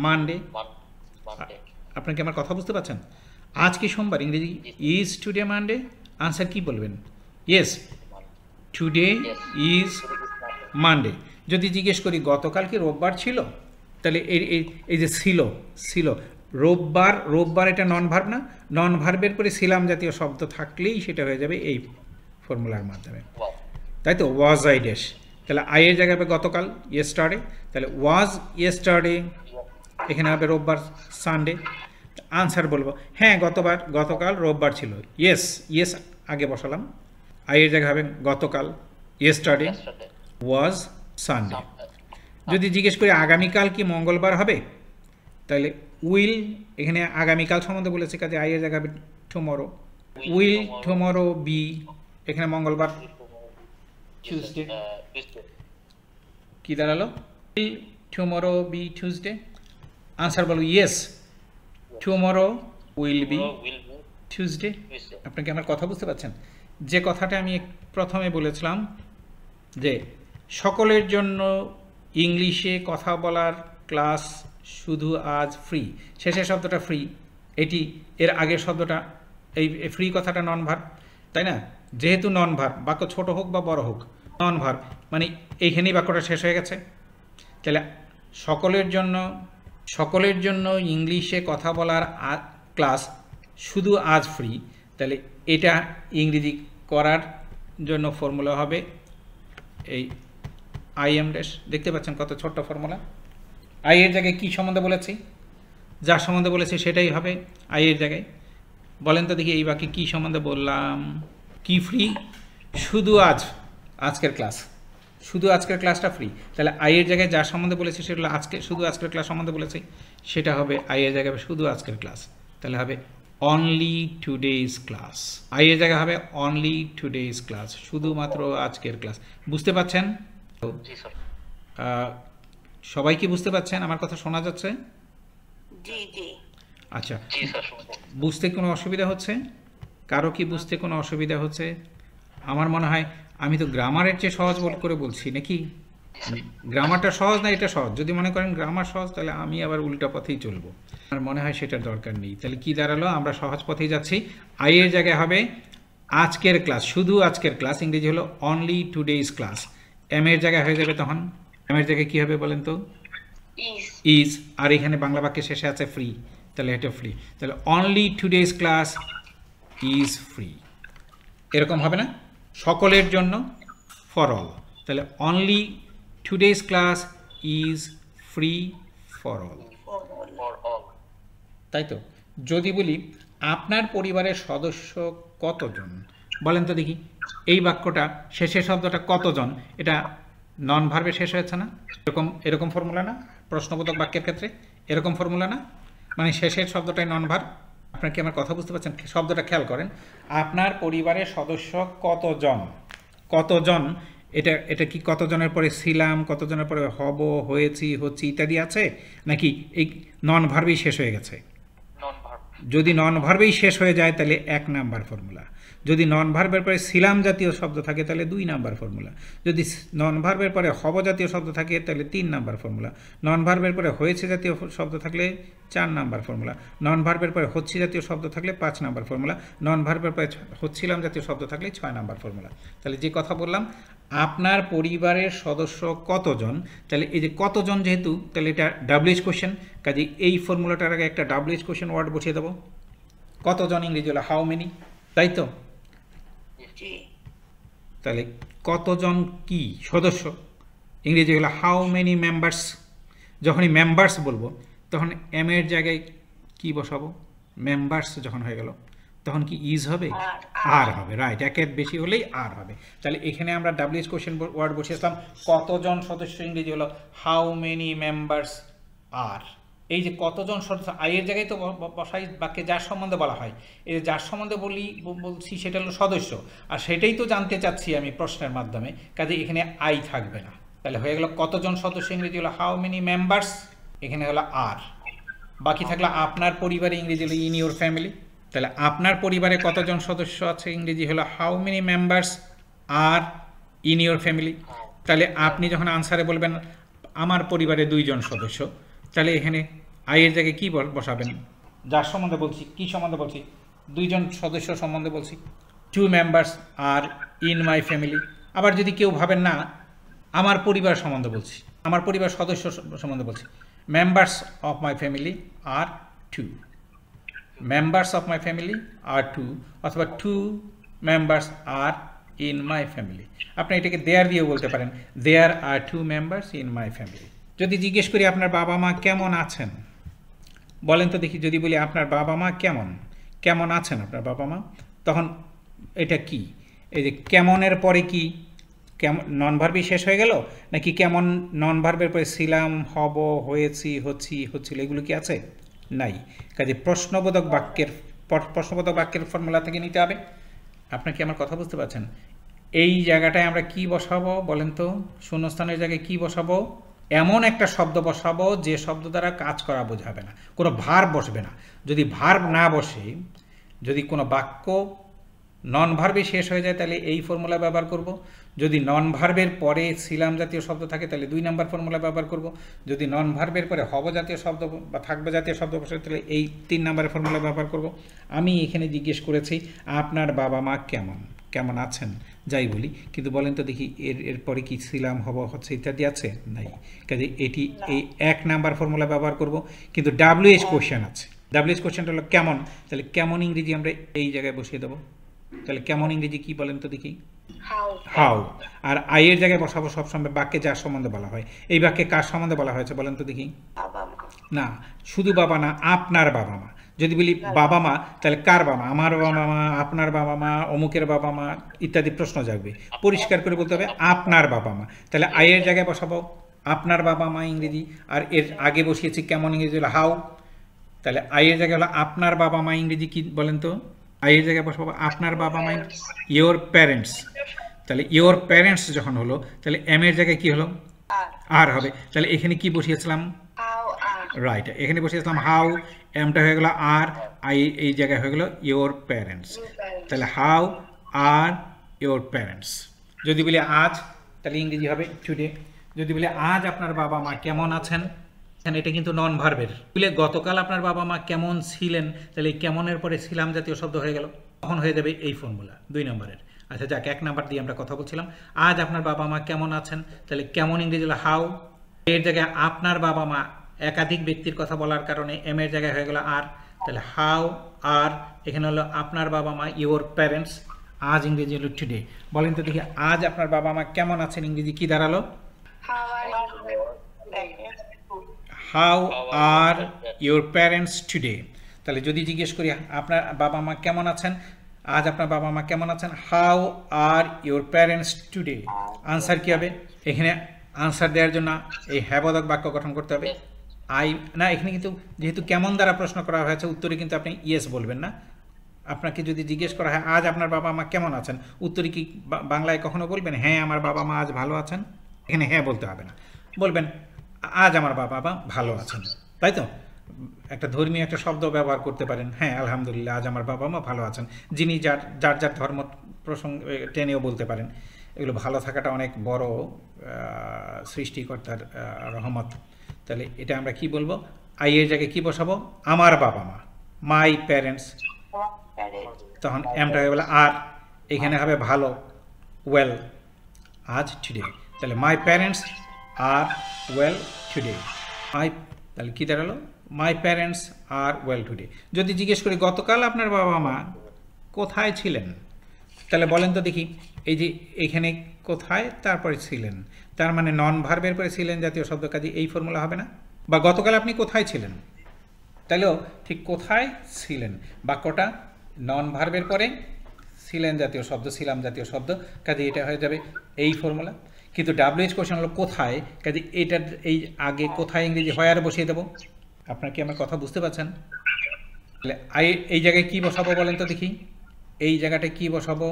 মানডে। আপনারা কি আমার কথা বুঝতে পারছেন? আজ কি সোমবার ইংরেজি ইজ টুডে মানডে, আনসার কি বলবেন? Yes today is Monday. যদি জিজ্ঞেস করি গতকাল কি রোববার ছিল, তাহলে এই যে ছিল রোববার এটা নন ভার্ব না, নন ভার্বের পরে ছিলাম জাতীয় শব্দ থাকলেই সেটা হয়ে যাবে এই ফর্মুলার মাধ্যমে, তাই তো ওয়াজ আই ড্যাশ, তাহলে আইয়ের জায়গায় হবে গতকাল ইয়েস্টারডে, তাহলে ওয়াজ ইয়েস্টারডে, এখানে হবে রোববার সানডে। আনসার বলবো হ্যাঁ গতকাল রোববার ছিল, ইয়েস আগে বসালাম, আইয়ের জায়গায় হবে গতকাল ইয়েস্টারডে ওয়াজ সানডে। যদি জিজ্ঞেস করি আগামীকাল কি মঙ্গলবার হবে, তাহলে উইল এখানে আগামীকাল সম্বন্ধে বলেছে, কাজে আই এর জায়গায় টুমরো। উইল টুমরো বি, এখানে মঙ্গলবার টিউসডে, কি দাঁড়ালো? Will tomorrow be Tuesday? Answer বলো yes, tomorrow will be Tuesday. আপনি কি আমার কথা বুঝতে পারছেন? যে কথাটা আমি প্রথমে বলেছিলাম যে সকলের জন্য ইংলিশে কথা বলার ক্লাস শুধু আজ ফ্রি, শেষের শব্দটা ফ্রি, এটি এর আগের শব্দটা এই ফ্রি কথাটা নন ভার্ব, তাই না? যেহেতু নন ভার্ব, বাক্য ছোট হোক বা বড় হোক নন ভার্ব, মানে এইখানেই বাক্যটা শেষ হয়ে গেছে। তাহলে সকলের জন্য ইংলিশে কথা বলার ক্লাস শুধু আজ ফ্রি, তাহলে এটা ইংরেজি করার জন্য ফর্মুলা হবে এই আই এম ড্যাশ। দেখতে পাচ্ছেন কত ছোট্ট ফর্মুলা। আই এর জায়গায় কি সম্বন্ধে বলেছি? যার সম্বন্ধে বলেছি সেটাই হবে আই এর জায়গায়। বলেন তো দেখি এই বাক্যে কি সম্বন্ধে বললাম? কি ফ্রি? শুধু আজকের ক্লাস, শুধু আজকের ক্লাসটা ফ্রি। তাহলে আই এর জায়গায় যার সম্বন্ধে বলেছি সেটা হলো শুধু আজকের ক্লাস সম্বন্ধে বলেছি, সেটা হবে আই এর জায়গায় শুধু আজকের ক্লাস। তাহলে হবে অনলি টুডেজ ক্লাস। আই এর জায়গায় হবে অনলি টুডেজ ক্লাস, শুধুমাত্র আজকের ক্লাস। বুঝতে পাচ্ছেন? সবাই কি বুঝতে পাচ্ছেন? আমার কথা শোনা যাচ্ছে?
জি জি।
আচ্ছা, বুঝতে কোনো অসুবিধা হচ্ছে? কারো কি বুঝতে কোনো অসুবিধা হচ্ছে? আমার মনে হয় আমি তো গ্রামারের চেয়ে সহজ করে বলছি নাকি? গ্রামারটা সহজ না এটা সহজ? যদি মনে করেন গ্রামার সহজ, তাহলে আমি আবার উল্টা পথেই চলবো। আমার মনে হয় সেটার দরকার নেই। তাহলে কি দাঁড়ালো? আমরা সহজ পথেই যাচ্ছি। আই এর জায়গায় হবে আজকের ক্লাস, শুধু আজকের ক্লাস, ইংরেজি হলো অনলি টুডেজ ক্লাস। এম এর জায়গায় হয়ে যাবে তখন, এম এর জায়গায় কি হবে বলেন তো? ইজ। আর এখানে বাংলা বাক্যের শেষে আছে ফ্রি, তাহলে এটা ফ্রি। তাহলে only today's class is free, এরকম হবে না? সকলের জন্য, ফর অল। তাহলে only today's class is free for all, তাই তো? যদি বলি আপনার পরিবারের সদস্য কতজন, বলেন তো দেখি এই বাক্যটা শেষের শব্দটা কতজন, এটা নন ভার্বে শেষ হয়েছে না? এরকম ফর্মুলা না? প্রশ্নবোধক বাক্যের ক্ষেত্রে এরকম ফর্মুলা না? মানে শেষের শব্দটাই নন ভার্ব। আপনার কি আমার কথা বুঝতে পারছেন? শব্দটা খেয়াল করেন, আপনার পরিবারের সদস্য কতজন, কতজন, এটা কি কতজনের পরে ছিলাম, কতজনের পরে হব, হয়েছি, হচ্ছি ইত্যাদি আছে, নাকি এই নন ভার্বেই শেষ হয়ে গেছে? যদি নন ভার্বেই শেষ হয়ে যায় তাহলে 1 নাম্বার ফর্মুলা। যদি নন ভার্বের পরে ছিলাম জাতীয় শব্দ থাকে তাহলে 2 নাম্বার ফর্মুলা। যদি নন ভার্বের পরে হব জাতীয় শব্দ থাকে তাহলে 3 নাম্বার ফর্মুলা। নন ভার্বের পরে হয়েছে জাতীয় শব্দ থাকলে 4 নাম্বার ফর্মুলা। নন ভার্বের পরে হচ্ছে জাতীয় শব্দ থাকলে 5 নাম্বার ফর্মুলা। নন ভার্বের পরে হচ্ছিলাম জাতীয় শব্দ থাকলে 6 নাম্বার ফর্মুলা। তাহলে যে কথা বললাম আপনার পরিবারের সদস্য কতজন, তাহলে এই যে কতজন যেহেতু, তাহলে এটা ডাব্লিউএইচ কোশ্চেন, কাজে এই ফর্মুলাটার আগে একটা ডাব্লিউএইচ কোশ্চেন ওয়ার্ড বসিয়ে দেবো। কতজন ইংরেজি হলো হাউ মেনি, তাই তো? তাহলে কতজন কি সদস্য, ইংরেজি হলো হাউ মেনি মেম্বার্স। যখনই মেম্বার্স বলবো তখন এম এর জায়গায় কি বসাবো? মেম্বার্স যখন হয়ে গেল তখন কি ইজ হবে? আর হবে, রাইট। একের বেশি হলেই আর হবে। তাহলে এখানে আমরা ডাব্লিউএইচ কোশ্চেন ওয়ার্ড বসিয়েছিলাম কতজন সদস্য, ইংরেজি হলো হাউ মেনি মেম্বার্স আর। এই যে কতজন সদস্য, আই এর জায়গায় তো বসাই বাক্যে যার সম্বন্ধে বলা হয়, এই যে যার সম্বন্ধে বলছি সেটা হলো সদস্য, আর সেটাই তো জানতে চাচ্ছি আমি প্রশ্নের মাধ্যমে, কাজে এখানে আই থাকবে না। তাহলে হয়ে গেল কতজন সদস্য, ইংরেজি হলো হাউ মেনি মেম্বার্স, এখানে হলো আর। বাকি থাকলো আপনার পরিবারে, ইংরেজি হলো ইন ইউর ফ্যামিলি। তাহলে আপনার পরিবারে কতজন সদস্য আছে, ইংরেজি হলো how many members are in your family. তাহলে আপনি যখন আনসারে বলবেন আমার পরিবারে 2 জন সদস্য, তাহলে এখানে আই এর জায়গায় কি বসাবেন? যার সম্বন্ধে বলছি, কি সম্বন্ধে বলছি? 2 জন সদস্য সম্বন্ধে বলছি, 2 members are in my family. আবার যদি কেউ ভাবেন না আমার পরিবার সম্বন্ধে বলছি, আমার পরিবার সদস্য সম্বন্ধে বলছি, members of my family are 2, members of my family are 2, অথবা 2 members are in my family. আপনি এটাকে দেয়ার দিয়েও বলতে পারেন, there are 2 members in my family. যদি জিজ্ঞেস করি আপনার বাবা মা কেমন আছেন, বলেন তো দেখি, যদি বলি আপনার বাবা মা কেমন আছেন আপনার বাবা মা, তখন এটা কি? এই যে কেমনের পরে কি কেমন নন ভার্বই শেষ হয়ে গেল, নাকি কেমন নন ভার্বের পরে ছিলাম, হব, হয়েছি, হচ্ছি, হচ্ছিল, এগুলো কি আছে? নাই। কাজে প্রশ্নবোধক বাক্যের ফর্মুলা থেকে নিতে হবে। আপনার কি আমার কথা বুঝতে পারছেন? এই জায়গাটায় আমরা কি বসাবো বলেন তো? শূন্যস্থানের জায়গায় কি বসাবো? এমন একটা শব্দ বসাবো যে শব্দ দ্বারা কাজ করা বোঝাবে না, কোনো ভার্ব বসবে না। যদি ভার্ব না বসে, যদি কোনো বাক্য নন ভার্বে শেষ হয়ে যায় তাহলে এই ফর্মুলা ব্যবহার করব। যদি নন ভার্বের পরে ছিলাম জাতীয় শব্দ থাকে তাহলে 2 নম্বর ফর্মুলা ব্যবহার করব। যদি নন ভার্বের পরে হব জাতীয় শব্দ বা থাকবে জাতীয় শব্দ বসে তাহলে এই 3 নম্বরের ফর্মুলা ব্যবহার করব। আমি এখানে জিজ্ঞেস করেছি আপনার বাবা মা কেমন আছেন, যাই বলি, কিন্তু বলেন তো দেখি এরপরে কি ছিলাম, হব, হচ্ছে ইত্যাদি আছে? নাই। কাজে এটি এই 1 নাম্বার ফর্মুলা ব্যবহার করব। কিন্তু WH কোশ্চেন আছে। WH কোশ্চেনটা হলো কেমন, তাহলে কেমন ইংরেজি আমরা এই জায়গায় বসিয়ে দেবো। তাহলে কেমন ইংরেজি কি বলেন তো দেখি? হাউ। আর আই এর জায়গায় বসাবো সবসময় বাক্যে যার সম্বন্ধে বলা হয়। এই বাক্যে কার সম্বন্ধে বলা হয়েছে বলেন তো দেখি? না, শুধু বাবা না, আপনার বাবা মা। যদি বলি বাবা মা তাহলে কার বাবা? আমার বাবা মা, আপনার বাবা মা, অমুকের বাবা মা ইত্যাদি প্রশ্ন জাগবে। পরিষ্কার করে বলতে হবে আপনার বাবা মা। তাহলে আই এর জায়গায় বসাবো আপনার বাবা মা ইংরেজি, আর এর আগে বসিয়েছি কেমন ইংরেজি হলো হাউ। তাহলে আই এর জায়গায় হলো আপনার বাবা মা ইংরেজি কি বলেন তো? আই এর জায়গায় বসাবো আপনার বাবা মা, ইয়োর প্যারেন্টস। তাহলে ইয়োর প্যারেন্টস যখন হলো তাহলে এম এর জায়গায় কি হলো? আর হবে। তাহলে এখানে কি বসিয়েছিলাম? রাইট, এখানে বসিয়েছিলাম হাউ, এমটা হয়ে গেল আর, আই এই জায়গায় হয়ে গেল ইয়োর প্যারেন্টস। তাহলে হাউ আর ইয়োর প্যারেন্টস। যদি বলি আজ তাহলে ইংরেজি হবে টুডে। যদি বলি আজ আপনার বাবা মা কেমন আছেন, এটা কিন্তু নন ভার্বের। বলে গতকাল আপনার বাবা মা কেমন ছিলেন, তাহলে কেমনের পরে ছিলাম জাতীয় শব্দ হয়ে গেল, তখন হয়ে যাবে এই ফর্মুলা 2 নম্বরের। আচ্ছা যাক, 1 নাম্বার দিয়ে আমরা কথা বলছিলাম। আজ আপনার বাবা মা কেমন আছেন, তাহলে কেমন ইংরেজি হলো হাউ। এর জায়গায় আপনার বাবা মা একাধিক ব্যক্তির কথা বলার কারণে এম এর জায়গায় হয়ে গেল আর, তাহলে হাউ আর, এখানে হলো আপনার বাবা মা ইয়োর প্যারেন্টস। আজ ইংরেজি হলো টুডে। বলেন তো দেখি আজ আপনার বাবা মা কেমন আছেন ইংরেজি কি দাঁড়ালো? How are your parents today. তাহলে যদি জিজ্ঞেস করি আপনার বাবা মা কেমন আছেন, আজ আপনার বাবা মা কেমন আছেন, how are your parents today. Answer কি হবে? এখানে আনসার দেওয়ার জন্য এই হ্যাবোধক বাক্য গঠন করতে হবে। আই না, এখানে কিন্তু যেহেতু কেমন দ্বারা প্রশ্ন করা হয়েছে উত্তরে কিন্তু আপনি ইয়েস বলবেন না। আপনাকে যদি জিজ্ঞেস করা হয় আজ আপনার বাবা মা কেমন আছেন, উত্তরে কি বাংলায় কখনো বলবেন হ্যাঁ আমার বাবা মা আজ ভালো আছেন? এখানে হ্যাঁ বলতে হবে না, বলবেন আজ আমার বাবা মা ভালো আছেন, তাই তো? একটা ধর্মীয় একটা শব্দ ব্যবহার করতে পারেন, হ্যাঁ আলহামদুলিল্লাহ আজ আমার বাবা মা ভালো আছেন। যিনি যার ধর্ম প্রসঙ্গ টেনেও বলতে পারেন। এগুলো ভালো থাকাটা অনেক বড় সৃষ্টিকর্তার রহমত। তাহলে এটা আমরা কি বলবো? আই এর জায়গায় কি বসাবো? আমার বাবা মা, মাই প্যারেন্টস। তখন এমটা হয়ে গেল আর, এখানে হবে ভালো, ওয়েল, আজ টুডে। তাহলে my parents are well today. তাহলে কি দাঁড়ালো? My parents are well today. যদি জিজ্ঞেস করি গতকাল আপনার বাবা মা কোথায় ছিলেন, তাহলে বলেন তো দেখি এই যে এখানে কোথায় তারপরে ছিলেন, তার মানে নন ভার্বের পরে ছিলেন জাতীয় শব্দ, কাজে এই ফর্মুলা হবে না। বা গতকাল আপনি কোথায় ছিলেন, তাহলেও ঠিক কোথায় ছিলেন বাক্যটা নন ভার্বের পরে ছিলেন জাতীয় শব্দ, ছিলাম জাতীয় শব্দ, কাজে এটা হয়ে যাবে এই ফর্মুলা। কিন্তু WH কোশ্চেন হলো কোথায়, কাজে এটার এই আগে কোথায় ইংরেজি হোয়ার বসিয়ে দেবো। আপনার কি আমার কথা বুঝতে পারছেন? তাহলে এই জায়গায় কি বসাবো বলেন তো দেখি? এই জায়গাটা কি বসাবো?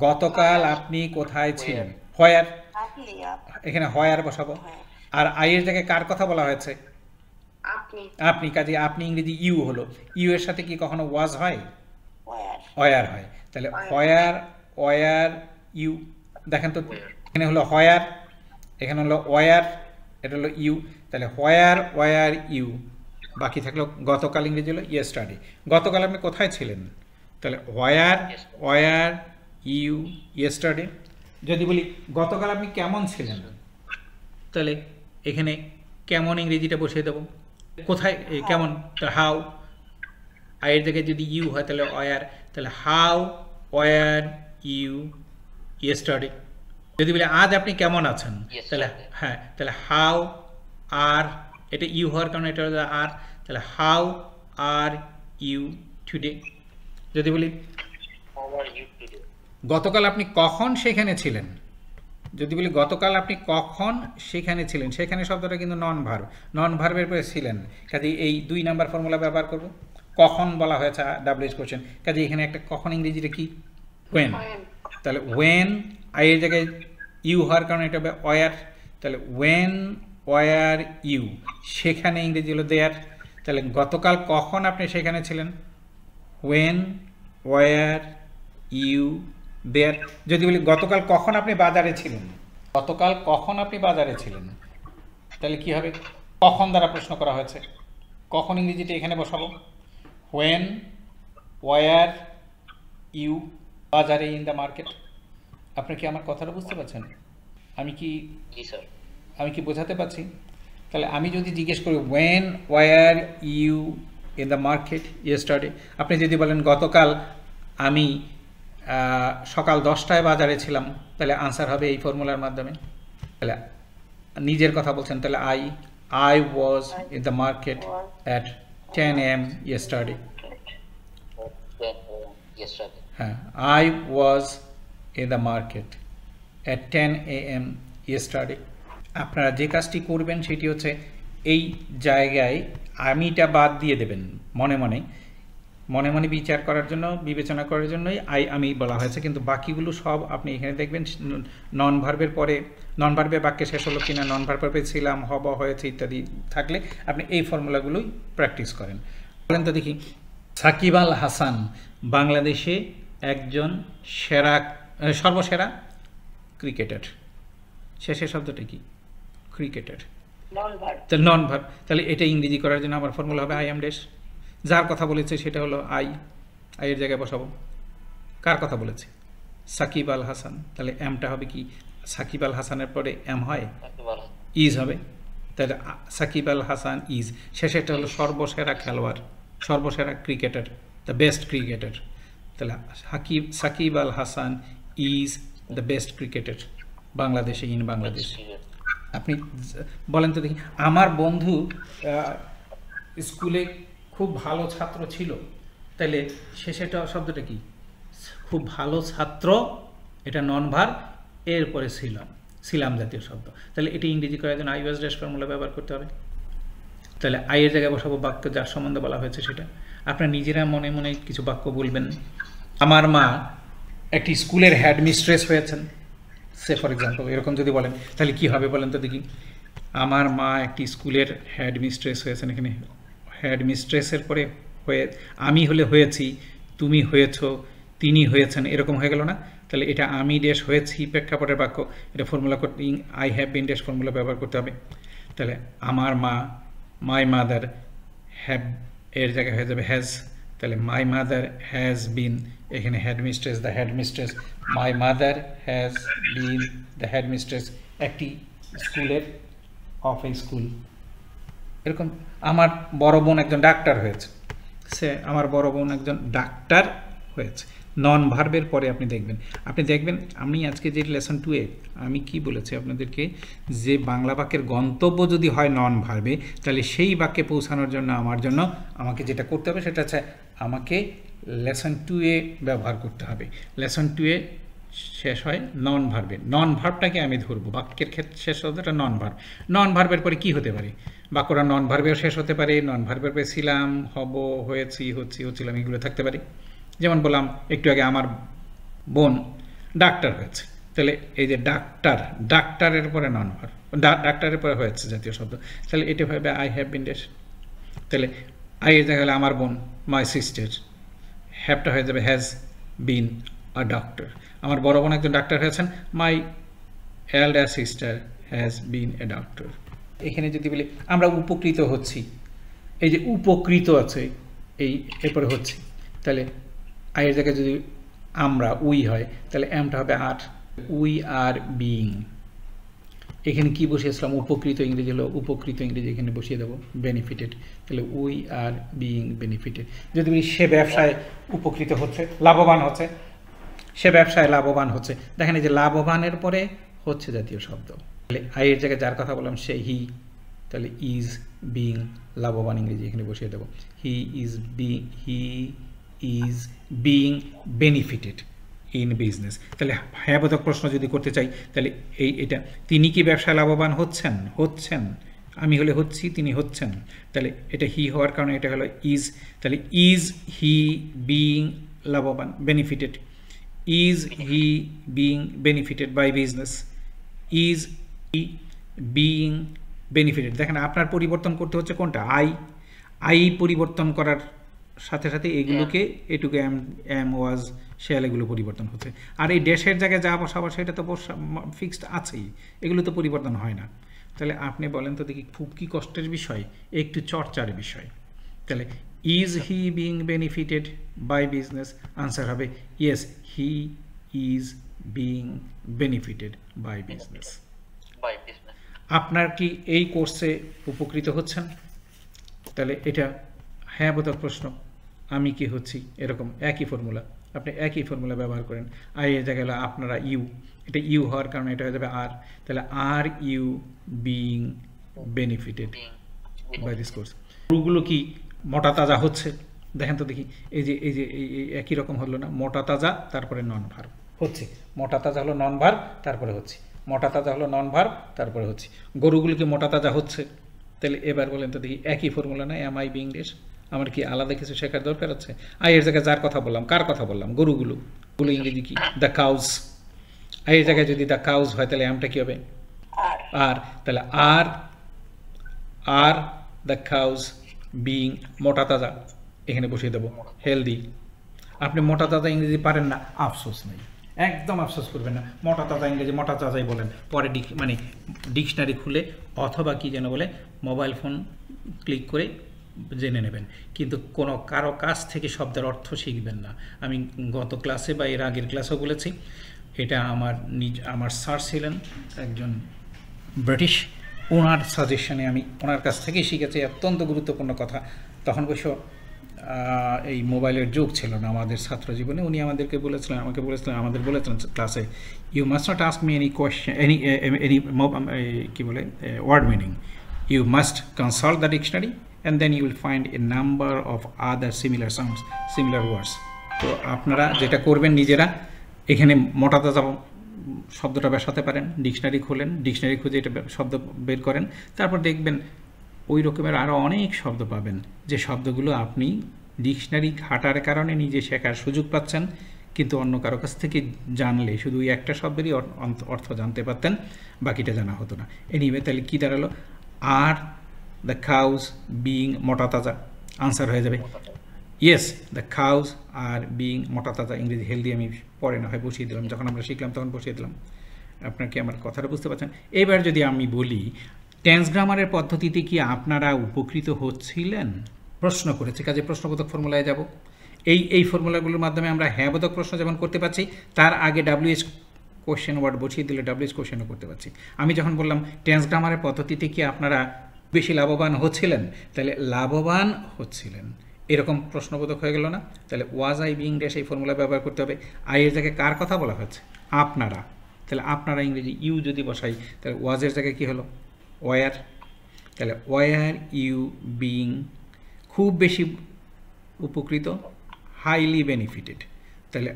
গতকাল আপনি কোথায় ছিলেন, হোয়ার, এখানে হোয়ার বসাবো। আর আই এর জায়গায় কার কথা বলা হয়েছে? আপনি, কাজে আপনি ইংরেজি ইউ হলো। ইউ এর সাথে কি কখনো ওয়াজ হয়? ওয়ার হয়। তাহলে হোয়ার, ওয়ার, ইউ। দেখেন তো এখানে হলো হোয়ার, এখানে হলো ওয়ার, এটা হলো ইউ। তাহলে হোয়ার, ওয়ার, ইউ। বাকি থাকলো গতকাল ইংরেজি হলো ইয়েস্টারডে। গতকাল আপনি কোথায় ছিলেন, তাহলে হোয়ার, ওয়ার, ইউ, ইয়েস্টারডে। যদি বলি গতকাল আপনি কেমন ছিলেন, তাহলে এখানে কেমন ইংরেজিটা বসিয়ে দেবো। কোথায় কেমন, হাউ। আয়ের জায়গায় যদি ইউ হয় তাহলে ওয়ার, তাহলে হাউ, ওয়ার, ইউ, ইয়েস্টারডে। যদি বলি আজ আপনি কেমন আছেন, তাহলে হ্যাঁ, তাহলে হাউ আর, এটা ইউ হওয়ার কারণে এটা হলো আর, তাহলে হাউ আর ইউ টুডে। যদি বলি গতকাল আপনি কখন সেখানে ছিলেন, যদি বলি গতকাল আপনি কখন সেখানে ছিলেন, সেখানে শব্দটা কিন্তু নন ভার্ব, নন ভার্বের পরে ছিলেন, কাজে এই 2 নাম্বার ফর্মুলা ব্যবহার করব। কখন বলা হয়েছে ডাব্লিউএইচ কোশ্চেন, কাজে এখানে একটা কখন ইংরেজিটা কি, ওয়েন, তাহলে ওয়েন আই এর জায়গায় ইউ হওয়ার কারণে এটা হবে ওয়ার, তাহলে ওয়েন ওয়ার ইউ, সেখানে ইংরেজি হলো দেয়ার, তাহলে গতকাল কখন আপনি সেখানে ছিলেন, ওয়েন ওয়ার ইউ দেয়ার। যদি বলি গতকাল কখন আপনি বাজারে ছিলেন, গতকাল কখন আপনি বাজারে ছিলেন, তাহলে কি হবে, কখন দ্বারা প্রশ্ন করা হয়েছে, কখন ইংরেজিটা এখানে বসাবো, হোয়েন ওয়ার ইউ বাজারে ইন দ্য মার্কেট। আপনি কি আমার কথাটা বুঝতে পারছেন, আমি কি বোঝাতে পারছি? তাহলে আমি যদি জিজ্ঞেস করি when were you in the market yesterday, আপনি যদি বলেন গতকাল আমি সকাল 10টায় বাজারে ছিলাম, তাহলে আনসার হবে এই ফর্মুলার মাধ্যমে। তাহলে নিজের কথা বলছেন, তাহলে I was in the market at 10 AM yesterday. হ্যাঁ, I was in the market at 10 AM yesterday. আপনারা যে কাজটি করবেন সেটি হচ্ছে এই জায়গায় আমিটা বাদ দিয়ে দেবেন, মনে মনে বিচার করার জন্য, বিবেচনা করার জন্যই আমি বলা হয়েছে, কিন্তু বাকিগুলো সব আপনি এখানে দেখবেন নন ভার্বের পরে, নন ভার্বের বাক্যে শেষ হলো কিনা, নন ভার্বে ছিলাম, হব, হয়েছে ইত্যাদি থাকলে আপনি এই ফর্মুলাগুলোই প্র্যাকটিস করেন। বলেন তো দেখি, সাকিব আল হাসান বাংলাদেশে একজন সর্বসেরা ক্রিকেটার, শেষের শব্দটা কি, ক্রিকেটার, তাহলে নন ভার্ব, তাহলে এটা ইংরেজি করার জন্য আমার ফর্মুলা হবে আই এম ড্যাশ। যার কথা বলেছে সেটা হলো আই এর জায়গায় বসাবো, কার কথা বলেছে, সাকিব আল হাসান, তাহলে এমটা হবে কি, সাকিব আল হাসানের পরে এম হয়, ইজ হবে, তাহলে সাকিব আল হাসান ইজ, শেষেরটা হলো সর্বসেরা খেলোয়াড়, সর্বসেরা ক্রিকেটার, দ্য বেস্ট ক্রিকেটার, তাহলে Shakib Al Hasan is the best cricketer বাংলাদেশে, ইন বাংলাদেশ। আপনি বলেন তো দেখি, আমার বন্ধু স্কুলে খুব ভালো ছাত্র ছিল, তাহলে শেষেটা শব্দটা কি, খুব ভালো ছাত্র, এটা নন ভার্ব, এরপরে ছিলাম জাতীয় শব্দ, তাহলে এটি ইংরেজি করার জন্য আই ওয়াজ ড্যাশ ফর্মুলা ব্যবহার করতে হবে। তাহলে আই এর জায়গায় বসাবো বাক্য যার সম্বন্ধে বলা হয়েছে সেটা, আপনারা নিজেরা মনে মনে কিছু বাক্য বলবেন। আমার মা একটি স্কুলের হেড মিস্ট্রেস হয়েছেন, সে ফর এক্সাম্পল, এরকম যদি বলেন তাহলে কি হবে বলেন তো দেখি, আমার মা একটি স্কুলের হেড মিস্ট্রেস হয়েছেন, এখানে হেড মিস্ট্রেসের পরে আমি হলে হয়েছি, তুমি হয়েছ, তিনি হয়েছেন, এরকম হয়ে গেল না, তাহলে এটা আমি ড্যাশ হয়েছি প্রেক্ষাপটের বাক্য, এটা ফর্মুলা করতে I have been dash formula ব্যবহার করতে হবে। তাহলে আমার মা, মাই মাদার, হ্যাভ এর জায়গায় হয়ে যাবে হ্যাজ, তাহলে মাই মাদার হ্যাজ বিন, এখানে head mistress, the head mistress, my mother has been the head mistress একটি স্কুলের, অফ এ স্কুল। এরকম আমার বড় বোন একজন ডাক্তার হয়েছে, আমার বড় বোন একজন ডাক্তার হয়েছে, নন ভার্বের পরে আপনি দেখবেন আমি আজকে যে লেসন 2 এ আমি কি বলেছি আপনাদেরকে, যে বাংলা বাক্যের গন্তব্য যদি হয় নন ভার্বে, তাহলে সেই বাক্যে পৌঁছানোর জন্য আমাকে যেটা করতে হবে সেটা হচ্ছে আমাকে লেসন 2 এ ব্যবহার করতে হবে। লেসন 2 এ শেষ হয় নন ভার্বে, নন ভার্বটাকে আমি ধরবো, বাক্যের ক্ষেত্রে শেষ হতে এটা নন ভার্ব, নন ভার্বের পরে কি হতে পারে, বাক্যটা নন ভার্বেও শেষ হতে পারে, নন ভার্বের পরে ছিলাম, হব, হয়েছি, হচ্ছিলাম, এগুলো থাকতে পারে। যেমন বললাম একটু আগে আমার বোন ডাক্তার হয়েছে, তাহলে এই যে ডাক্তারের পরে নন ভার্ব, ডাক্তারের পরে হয়েছে জাতীয় শব্দ, তাহলে এটা হবে আই হ্যাভ বিন ড্যাশ, তাহলে আই এর জায়গায় আমার বোন, মাই সিস্টার, হ্যাভটা হয়ে যাবে হ্যাজ বিন আ ডক্টর, আমার বড় বোন একজন ডাক্তার হয়েছেন, my elder sister has been a doctor. এখানে যদি বলি আমরা উপকৃত হচ্ছি, এই যে উপকৃত আছে এরপরে হচ্ছে, তাহলে আয়ের জায়গায় যদি আমরা উই হয়, তাহলে এমটা হবে আর, উই আর বিইং। এখানে কি বসিয়েছিলাম, উপকৃত ইংরেজি হলো, উপকৃত ইংরেজি এখানে বসিয়ে দেবো বেনিফিটেড, তাহলে উই আর বিইং বেনিফিটেড। যদি বলি সে ব্যবসায় উপকৃত হচ্ছে, লাভবান হচ্ছে, সে ব্যবসায় লাভবান হচ্ছে, দেখেন এই যে লাভবানের পরে হচ্ছে জাতীয় শব্দ, তাহলে আয়ের জায়গায় যার কথা বললাম সে হি, তাহলে ইজ বিইং লাভবান ইংরেজি এখানে বসিয়ে দেবো, হি is being benefited in business. তাহলে হ্যাঁ বোধক প্রশ্ন যদি করতে চাই তাহলে এটা তিনি কি ব্যবসায় লাভবান হচ্ছেন, আমি হলে হচ্ছি, তিনি হচ্ছেন, তাহলে এটা হি হওয়ার কারণে এটা হলো ইজ। তাহলে ইজ হি বিইং লাভবান, benefited, is he being benefited by business, is he being benefited. দেখেন আপনার পরিবর্তন করতে হচ্ছে কোনটা, আই পরিবর্তন করার সাথে সাথে এগুলোকে এটুকু এম ওয়াজ শেয়াল এগুলো পরিবর্তন হচ্ছে। আর এই ড্যাশের জায়গায় যা বসাবার সেটা তো ফিক্সড আছেই, এগুলো তো পরিবর্তন হয় না। তাহলে আপনি বলেন তো দেখি খুব কি কষ্টের বিষয়, একটু চর্চার বিষয়। তাহলে is he being benefited by business, answer হবে yes he is being benefited by business. আপনার কি এই কোর্সে উপকৃত হচ্ছেন? তাহলে এটা হ্যাঁ বোধক প্রশ্ন, আমি কি হচ্ছি, এরকম একই ফর্মুলা, আপনি একই ফর্মুলা ব্যবহার করেন। আই এর জায়গায় হলো আপনারা ইউ, এটা ইউ হওয়ার কারণে এটা হয়ে যাবে আর। তাহলে are you being benefited by this course. গরুগুলো কি মোটা তাজা হচ্ছে? দেখেন তো দেখি, এই যে এই একই রকম হলো না, মোটা তাজা তারপরে নন ভার্ব হচ্ছে, মোটা তাজা হলো নন ভার্ব তারপরে হচ্ছে, মোটা তাজা হলো নন ভার্ব তারপরে হচ্ছে। গরুগুলো কি মোটা তাজা হচ্ছে? তাহলে এবার বলেন তো দেখি একই ফর্মুলা না, এম আই বিইং ড্যাশ, আমার কি আলাদা কিছু শেখার দরকার আছে? আই এর জায়গায় যার কথা বললাম, কার কথা বললাম, গরুগুলো, ইংরেজি কি দ্য কাউজ। আই এর জায়গায় যদি দ্য কাউজ হয় তাহলে আমটা কি হবে আর। তাহলে আর দ্য কাউজ বিইং মোটা তাজা, এখানে বসিয়ে দেবো হেলদি। আপনি মোটা তাজা ইংরেজি পারেন না, আফসোস নেই, একদম আফসোস করবেন না, মোটা তাজা ইংরেজি মোটা তাজাই বলেন, পরে মানে ডিকশনারি খুলে অথবা কি যেন বলে মোবাইল ফোন ক্লিক করে জেনে নেবেন, কিন্তু কারো কাছ থেকে শব্দের অর্থ শিখবেন না। আমি গত ক্লাসে বা এর আগের ক্লাসেও বলেছি, এটা আমার স্যার ছিলেন একজন ব্রিটিশ, ওনার সাজেশনে আমি ওনার কাছ থেকেই শিখেছি অত্যন্ত গুরুত্বপূর্ণ কথা। তখন অবশ্য এই মোবাইলের যুগ ছিল না আমাদের ছাত্র জীবনে। উনি আমাদেরকে বলেছিলেন, আমাদের বলেছিলেন ক্লাসে, you must not ask me any question, any কি বলে word meaning, you must consult the dictionary and then you will find a number of other similar sounds, similar words. তো আপনারা যেটা করবেন নিজেরা, এখানে মোটা তাজা শব্দটা বসাতে পারেন, ডিকশনারি খোলেন, ডিকশনারি খুঁজে এটা শব্দ বের করেন, তারপর দেখবেন ওই রকমের আরও অনেক শব্দ পাবেন, যে শব্দগুলো আপনি ডিকশনারি ঘাটার কারণে নিজে শেখার সুযোগ পাচ্ছেন, কিন্তু অন্য কারো কাছ থেকে জানলে শুধু ওই একটা শব্দেরই অর্থ জানতে পারতেন, বাকিটা জানা হতো না। এনিওয়ে, তাহলে কী দাঁড়ালো, আর দ্য কাউজ বিইং মোটা তাজা, আনসার হয়ে যাবে yes the cows are being মোটা তাজা। ইংরেজি হেলদি আমি পরে না হয় বসিয়ে দিলাম, যখন আমরা শিখলাম তখন বসিয়ে দিলাম। আপনার কি আমার কথাটা বুঝতে পারছেন? এবার যদি আমি বলি টেন্স গ্রামারের পদ্ধতিতে কি আপনারা উপকৃত হচ্ছিলেন? প্রশ্ন করেছে, কাজে প্রশ্নবোধক ফর্মুলায় যাব। এই ফর্মুলাগুলোর মাধ্যমে আমরা হ্যাঁ বোধক প্রশ্ন যেমন করতে পারছি, তার আগে WH কোশ্চেন ওয়ার্ড বসিয়ে দিলে WH কোশ্চেনও করতে পারছি। আমি যখন বললাম টেন্স গ্রামারের পদ্ধতিতে কি আপনারা বেশি লাভবান হচ্ছিলেন, তাহলে লাভবান হচ্ছিলেন এরকম প্রশ্নবোধক হয়ে গেল না? তাহলে ওয়াজ আই বিইং ড্যাশ এই ফর্মুলা ব্যবহার করতে হবে। আই এর জায়গায় কার কথা বলা হচ্ছে? আপনারা। তাহলে আপনারা ইংরেজি ইউ যদি বসাই, তাহলে ওয়াজের জায়গায় কী হলো? ওয়ার। তাহলে ওয়ার ইউ বিইং খুব বেশি উপকৃত, হাইলি বেনিফিটেড। তাহলে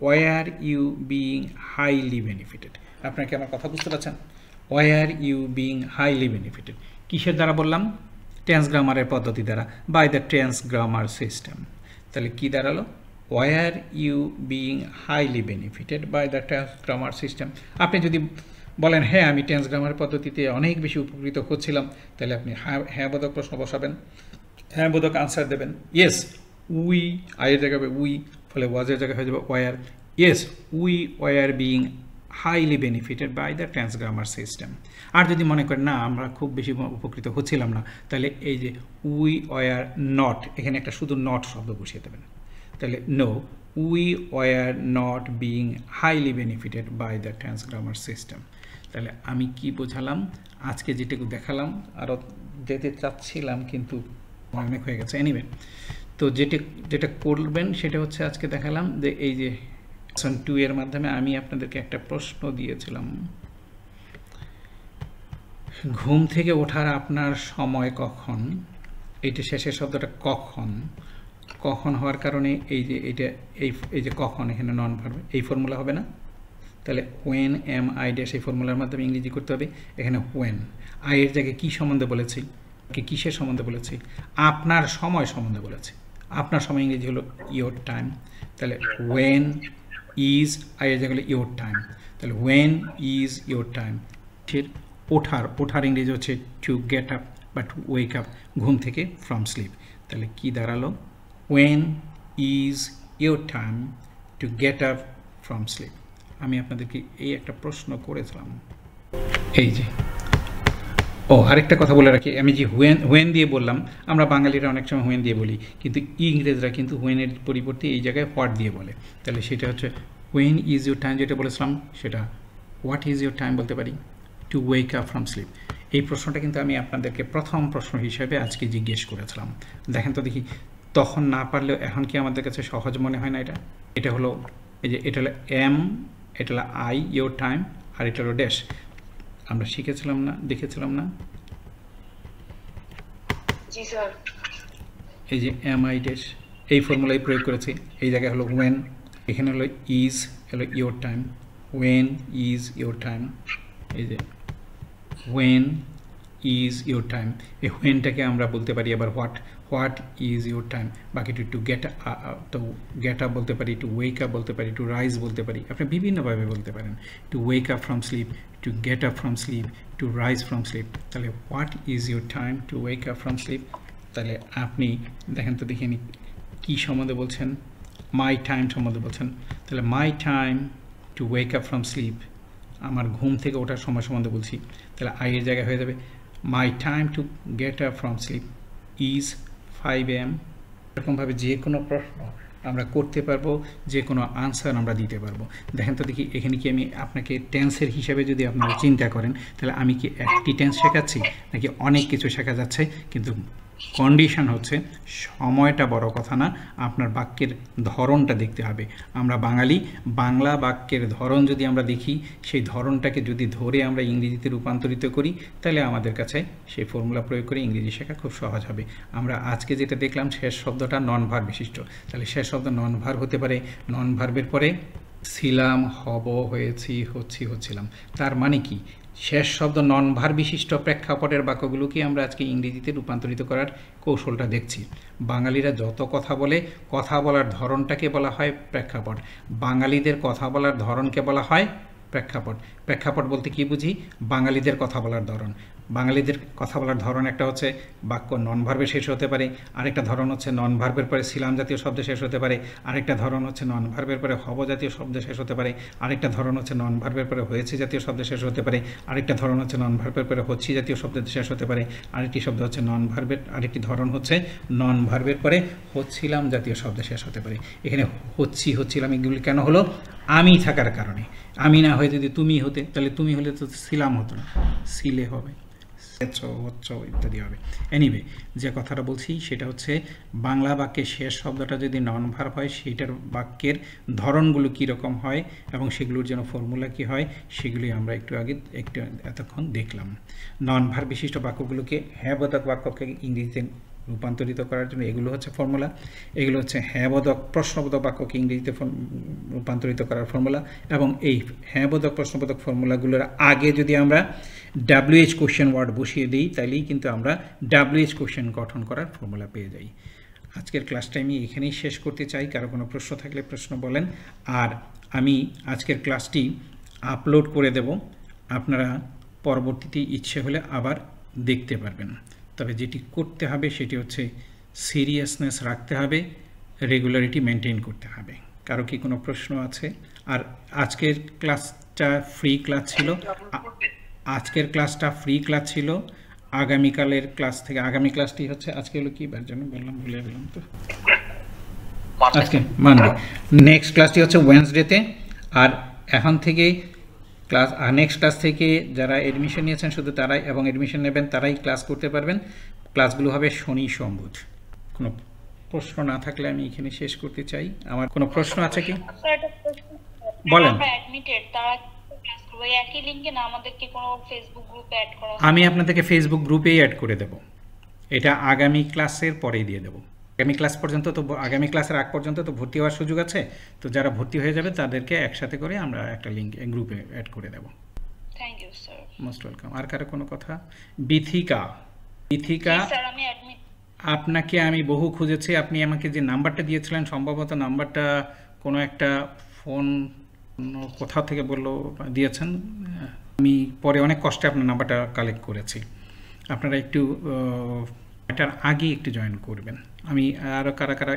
were you being highly benefited. আপনারা কি আমার কথা বুঝতে পারছেন? Were you being highly benefited কিসের দ্বারা বললাম? টেন্স গ্রামারের পদ্ধতি দ্বারা, by the tense grammar system. তাহলে কি দাঁড়ালো? Were you being highly benefited by the tense grammar system. আপনি যদি বলেন হ্যাঁ আমি টেন্স গ্রামার পদ্ধতিতে অনেক বেশি উপকৃত হচ্ছিলাম, তাহলে আপনি হ্যাঁ বোধক প্রশ্ন বসাবেন, হ্যাঁ বোধক আনসার দেবেন। ইয়েস উই, আইয়ের জায়গায় উই, ফলে ওয়াজের জায়গায় হয়ে যাবে were. Yes we were being highly benefited by the tense grammar system. আর যদি মনে করেন না আমরা খুব বেশি উপকৃত হচ্ছিলাম না, তাহলে এই যে উই ওয়ার নট, এখানে একটা শুধু নট শব্দ বসিয়ে দেবেন। তাহলে no we were not being highly benefited by the tense grammar system. তাহলে আমি কি বোঝালাম? আজকে যেটুকু দেখালাম, আরও যেতে চাচ্ছিলাম কিন্তু অনেক হয়ে গেছে। এনিওয়ে, তো যেটা করবেন সেটা হচ্ছে আজকে দেখালাম যে এই যে লেসন 2 এর মাধ্যমে আমি আপনাদেরকে একটা প্রশ্ন দিয়েছিলাম, ঘুম থেকে ওঠার আপনার সময় কখন? এইটা শেষের শব্দটা কখন, কখন হওয়ার কারণে এই যে এটা এই যে কখন এখানে নন ভার্ব এই ফর্মুলা হবে না, তাহলে when am I dash এই ফর্মুলার মাধ্যমে ইংরেজি করতে হবে। এখানে when I এর জায়গায় কী সম্বন্ধে বলেছি, কিসের সম্বন্ধে বলেছি, আপনার সময় সম্বন্ধে বলেছি। আপনার সময় ইংরেজি হলো your time, তাহলে when is I এর জায়গায় হলো your time, তাহলে when is your time। ওঠার ইংরেজি হচ্ছে to get up বা to wake up, ঘুম থেকে from sleep, তাহলে কি দাঁড়ালো when is your time to get up from sleep। আমি আপনাদেরকে এই একটা প্রশ্ন করেছিলাম, এই যে আরেকটা কথা বলে রাখি, আমি যে হোয়েন দিয়ে বললাম, আমরা বাঙালিরা অনেক সময় হোয়েন দিয়ে বলি, কিন্তু ইংরেজরা কিন্তু হোয়েনের পরিবর্তে এই জায়গায় হোয়াট দিয়ে বলে, তাহলে সেটা হচ্ছে হোয়েন ইজ ইউর টাইম, যেটা বলেছিলাম সেটা হোয়াট ইজ ইউর টাইম বলতে পারি, to wake up from sleep. এই প্রশ্নটা কিন্তু আমি আপনাদেরকে প্রথম প্রশ্ন হিসেবে আজকে জিজ্ঞেস করেছিলাম। দেখেন তো দেখি, তখন না পারলেও এখন কি আমাদের কাছে সহজ মনে হয় না? এটা হলো এই যে এটা হলো এম, এটা হলো আই ইউর টাইম, আর এটা হলো ড্যাশ। আমরা শিখেছিলাম না, দেখেছিলাম না?
জি স্যার।
এই যে এম আই ড্যাশ এই ফর্মুলাই প্রয়োগ করেছি। এই জায়গায় হলো ওয়েন, এখানে হলো ইজ, হলো your time, when is your time. এই যে ওয়েন ইজ ইউর টাইম, এই হোয়েনটাকে আমরা বলতে পারি আবার হোয়াট ইজ ইউর টাইম। বাকিটি টু গেট আপ বলতে পারি, টু ওয়েক আপ বলতে পারি, টু রাইজ বলতে পারি, আপনি বিভিন্নভাবে বলতে পারেন। To wake up from sleep, to get up from sleep, to rise from sleep. তাহলে what is your time to wake up from sleep, তাহলে আপনি দেখেন তো দেখি কী সম্বন্ধে বলছেন, মাই টাইম সম্বন্ধে বলছেন। তাহলে my time to wake up from sleep, আমার ঘুম থেকে ওঠার সময় সম্বন্ধে বলছি, তাহলে আই এর জায়গায় হয়ে যাবে my time to get up from sleep is 5 AM। এরকমভাবে যে কোনো প্রশ্ন আমরা করতে পারবো, যে কোনো আনসার আমরা দিতে পারবো। দেখেন তো দেখি, এখানে কি আমি আপনাকে টেন্সের হিসাবে যদি আপনারা চিন্তা করেন, তাহলে আমি কি একটি টেন্স শেখাচ্ছি নাকি অনেক কিছু শেখা যাচ্ছে? কিন্তু কন্ডিশন হচ্ছে সময়টা বড় কথা না, আপনার বাক্যের ধরনটা দেখতে হবে। আমরা বাঙালি, বাংলা বাক্যের ধরন যদি আমরা দেখি, সেই ধরনটাকে যদি ধরে আমরা ইংরেজিতে রূপান্তরিত করি, তাহলে আমাদের কাছে সেই ফর্মুলা প্রয়োগ করে ইংরেজি শেখা খুব সহজ হবে। আমরা আজকে যেটা দেখলাম, শেষ শব্দটা নন ভার্ব বিশিষ্ট, তাহলে শেষ শব্দ নন ভার্ব হতে পারে। নন ভার্বের পরে ছিলাম, হব, হয়েছি, হচ্ছি, হচ্ছিলাম। তার মানে কি, শেষ শব্দ নন ভার বিশিষ্ট প্রেক্ষাপটের বাক্যগুলোকে আমরা আজকে ইংরেজিতে রূপান্তরিত করার কৌশলটা দেখছি। বাঙালিরা যত কথা বলে, কথা বলার ধরনটাকে বলা হয় প্রেক্ষাপট। বাঙালিদের কথা বলার ধরনকে বলা হয় প্রেক্ষাপট। প্রেক্ষাপট বলতে কি বুঝি? বাঙালিদের কথা বলার ধরন। বাঙালিদের কথা বলার ধরন একটা হচ্ছে বাক্য নন ভার্বে শেষ হতে পারে, আরেকটা ধরন হচ্ছে নন ভার্বের পরে ছিলাম জাতীয় শব্দে শেষ হতে পারে, আরেকটা ধরন হচ্ছে নন ভার্বের পরে হব জাতীয় শব্দে শেষ হতে পারে, আরেকটা ধরন হচ্ছে নন ভার্বের পরে হয়েছে জাতীয় শব্দে শেষ হতে পারে, আরেকটা ধরন হচ্ছে নন ভার্বের পরে হচ্ছি জাতীয় শব্দে শেষ হতে পারে, আরেকটি শব্দ হচ্ছে নন ভার্বের, আরেকটি ধরন হচ্ছে নন ভার্বের পরে হচ্ছিলাম জাতীয় শব্দে শেষ হতে পারে। এখানে হচ্ছি, হচ্ছিলাম এগুলি কেন হলো? আমি থাকার কারণে। আমি না হয়ে যদি তুমি হতে, তাহলে তুমি হলে তো ছিলাম হতো না, ছিলে হবে, ইত্যাদি হবে। এনিওয়ে, যে কথাটা বলছি সেটা হচ্ছে বাংলা বাক্যের শেষ শব্দটা যদি নন ভার্ব হয়, সেইটার বাক্যের ধরনগুলো কীরকম হয় এবং সেগুলোর যেন ফর্মুলা কী হয়, সেগুলি আমরা একটু এতক্ষণ দেখলাম। নন ভার্ব বিশিষ্ট বাক্যগুলোকে হ্যাঁবোধক বাক্যকে ইংরেজিতে রূপান্তরিত করার জন্য এগুলো হচ্ছে ফর্মুলা। এগুলো হচ্ছে হ্যাঁবোধক প্রশ্নবোধক বাক্যকে ইংরেজিতে রূপান্তরিত করার ফর্মুলা। এবং এই হ্যাঁবোধক প্রশ্নবোধক ফর্মুলাগুলোর আগে যদি আমরা WH কোশ্চেন ওয়ার্ড বসিয়ে দিই, তাইলেই কিন্তু আমরা WH কোশ্চেন গঠন করার ফর্মুলা পেয়ে যাই। আজকের ক্লাসটা আমি এখানেই শেষ করতে চাই। কারো কোনো প্রশ্ন থাকলে প্রশ্ন বলেন। আর আমি আজকের ক্লাসটি আপলোড করে দেব, আপনারা পরবর্তীতে ইচ্ছে হলে আবার দেখতে পারবেন। তবে যেটি করতে হবে সেটি হচ্ছে সিরিয়াসনেস রাখতে হবে, রেগুলারিটি মেনটেন করতে হবে। কারো কি কোনো প্রশ্ন আছে? আর আজকের ক্লাসটা ফ্রি ক্লাস ছিল, আগামীকালের ক্লাস থেকে, আগামী ক্লাসটি হচ্ছে আজকে হলো কি বার জন্য বললাম, ভুলে গেলাম তো, আজকে মানডে। নেক্সট ক্লাসটি হচ্ছে ওয়েডনেসডেতে। আর এখন থেকে ক্লাস, নেক্সট ক্লাস থেকে যারা এডমিশন নিয়েছেন শুধু তারাই, এবং এডমিশন নেবেন তারাই ক্লাস করতে পারবেন। ক্লাসগুলো হবে শনি সোম বুধ। কোনো প্রশ্ন না থাকলে আমি এখানে শেষ করতে চাই। আমার কোনো প্রশ্ন আছে কি? বলেন। আমি আপনাদেরকে ফেসবুক গ্রুপেই অ্যাড করে দেব। এটা আগামী ক্লাসের পরেই দিয়ে দেব। আগামী ক্লাস পর্যন্ত তো আগামী ক্লাসের আগ পর্যন্ত তো ভর্তি হওয়ার সুযোগ আছে, তো যারা ভর্তি হয়ে যাবে তাদেরকে একসাথে করে আমরা একটা লিঙ্ক গ্রুপে অ্যাড করে দেব।
Thank you sir.
Most welcome. আর কারো কোনো কথা? বিথিকা, বিথিকা
স্যার আমি অ্যাডমিট।
আপনাকে আমি বহু খুঁজেছি, আপনি আমাকে যে নাম্বারটা দিয়েছিলেন সম্ভবত নাম্বারটা কোনো একটা ফোন কোথাও থেকে বললো দিয়েছেন, আমি পরে অনেক কষ্টে আপনার নাম্বারটা কালেক্ট করেছি। আপনারা একটু এটার আগে একটু জয়েন করবেন। আমি আরও কারা কারা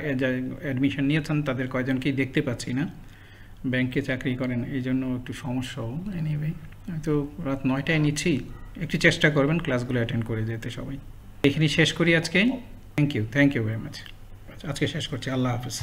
অ্যাডমিশন নিয়েছেন তাদের কয়জনকেই দেখতে পাচ্ছি না, ব্যাংকে চাকরি করেন এই জন্য একটু সমস্যাও। এনিওয়ে তো রাত 9টায় নিচ্ছি, একটু চেষ্টা করবেন ক্লাসগুলো অ্যাটেন্ড করে যেতে সবাই। এখানেই শেষ করি আজকে। Thank you very much. আজকে শেষ করছি। আল্লাহ হাফেজ।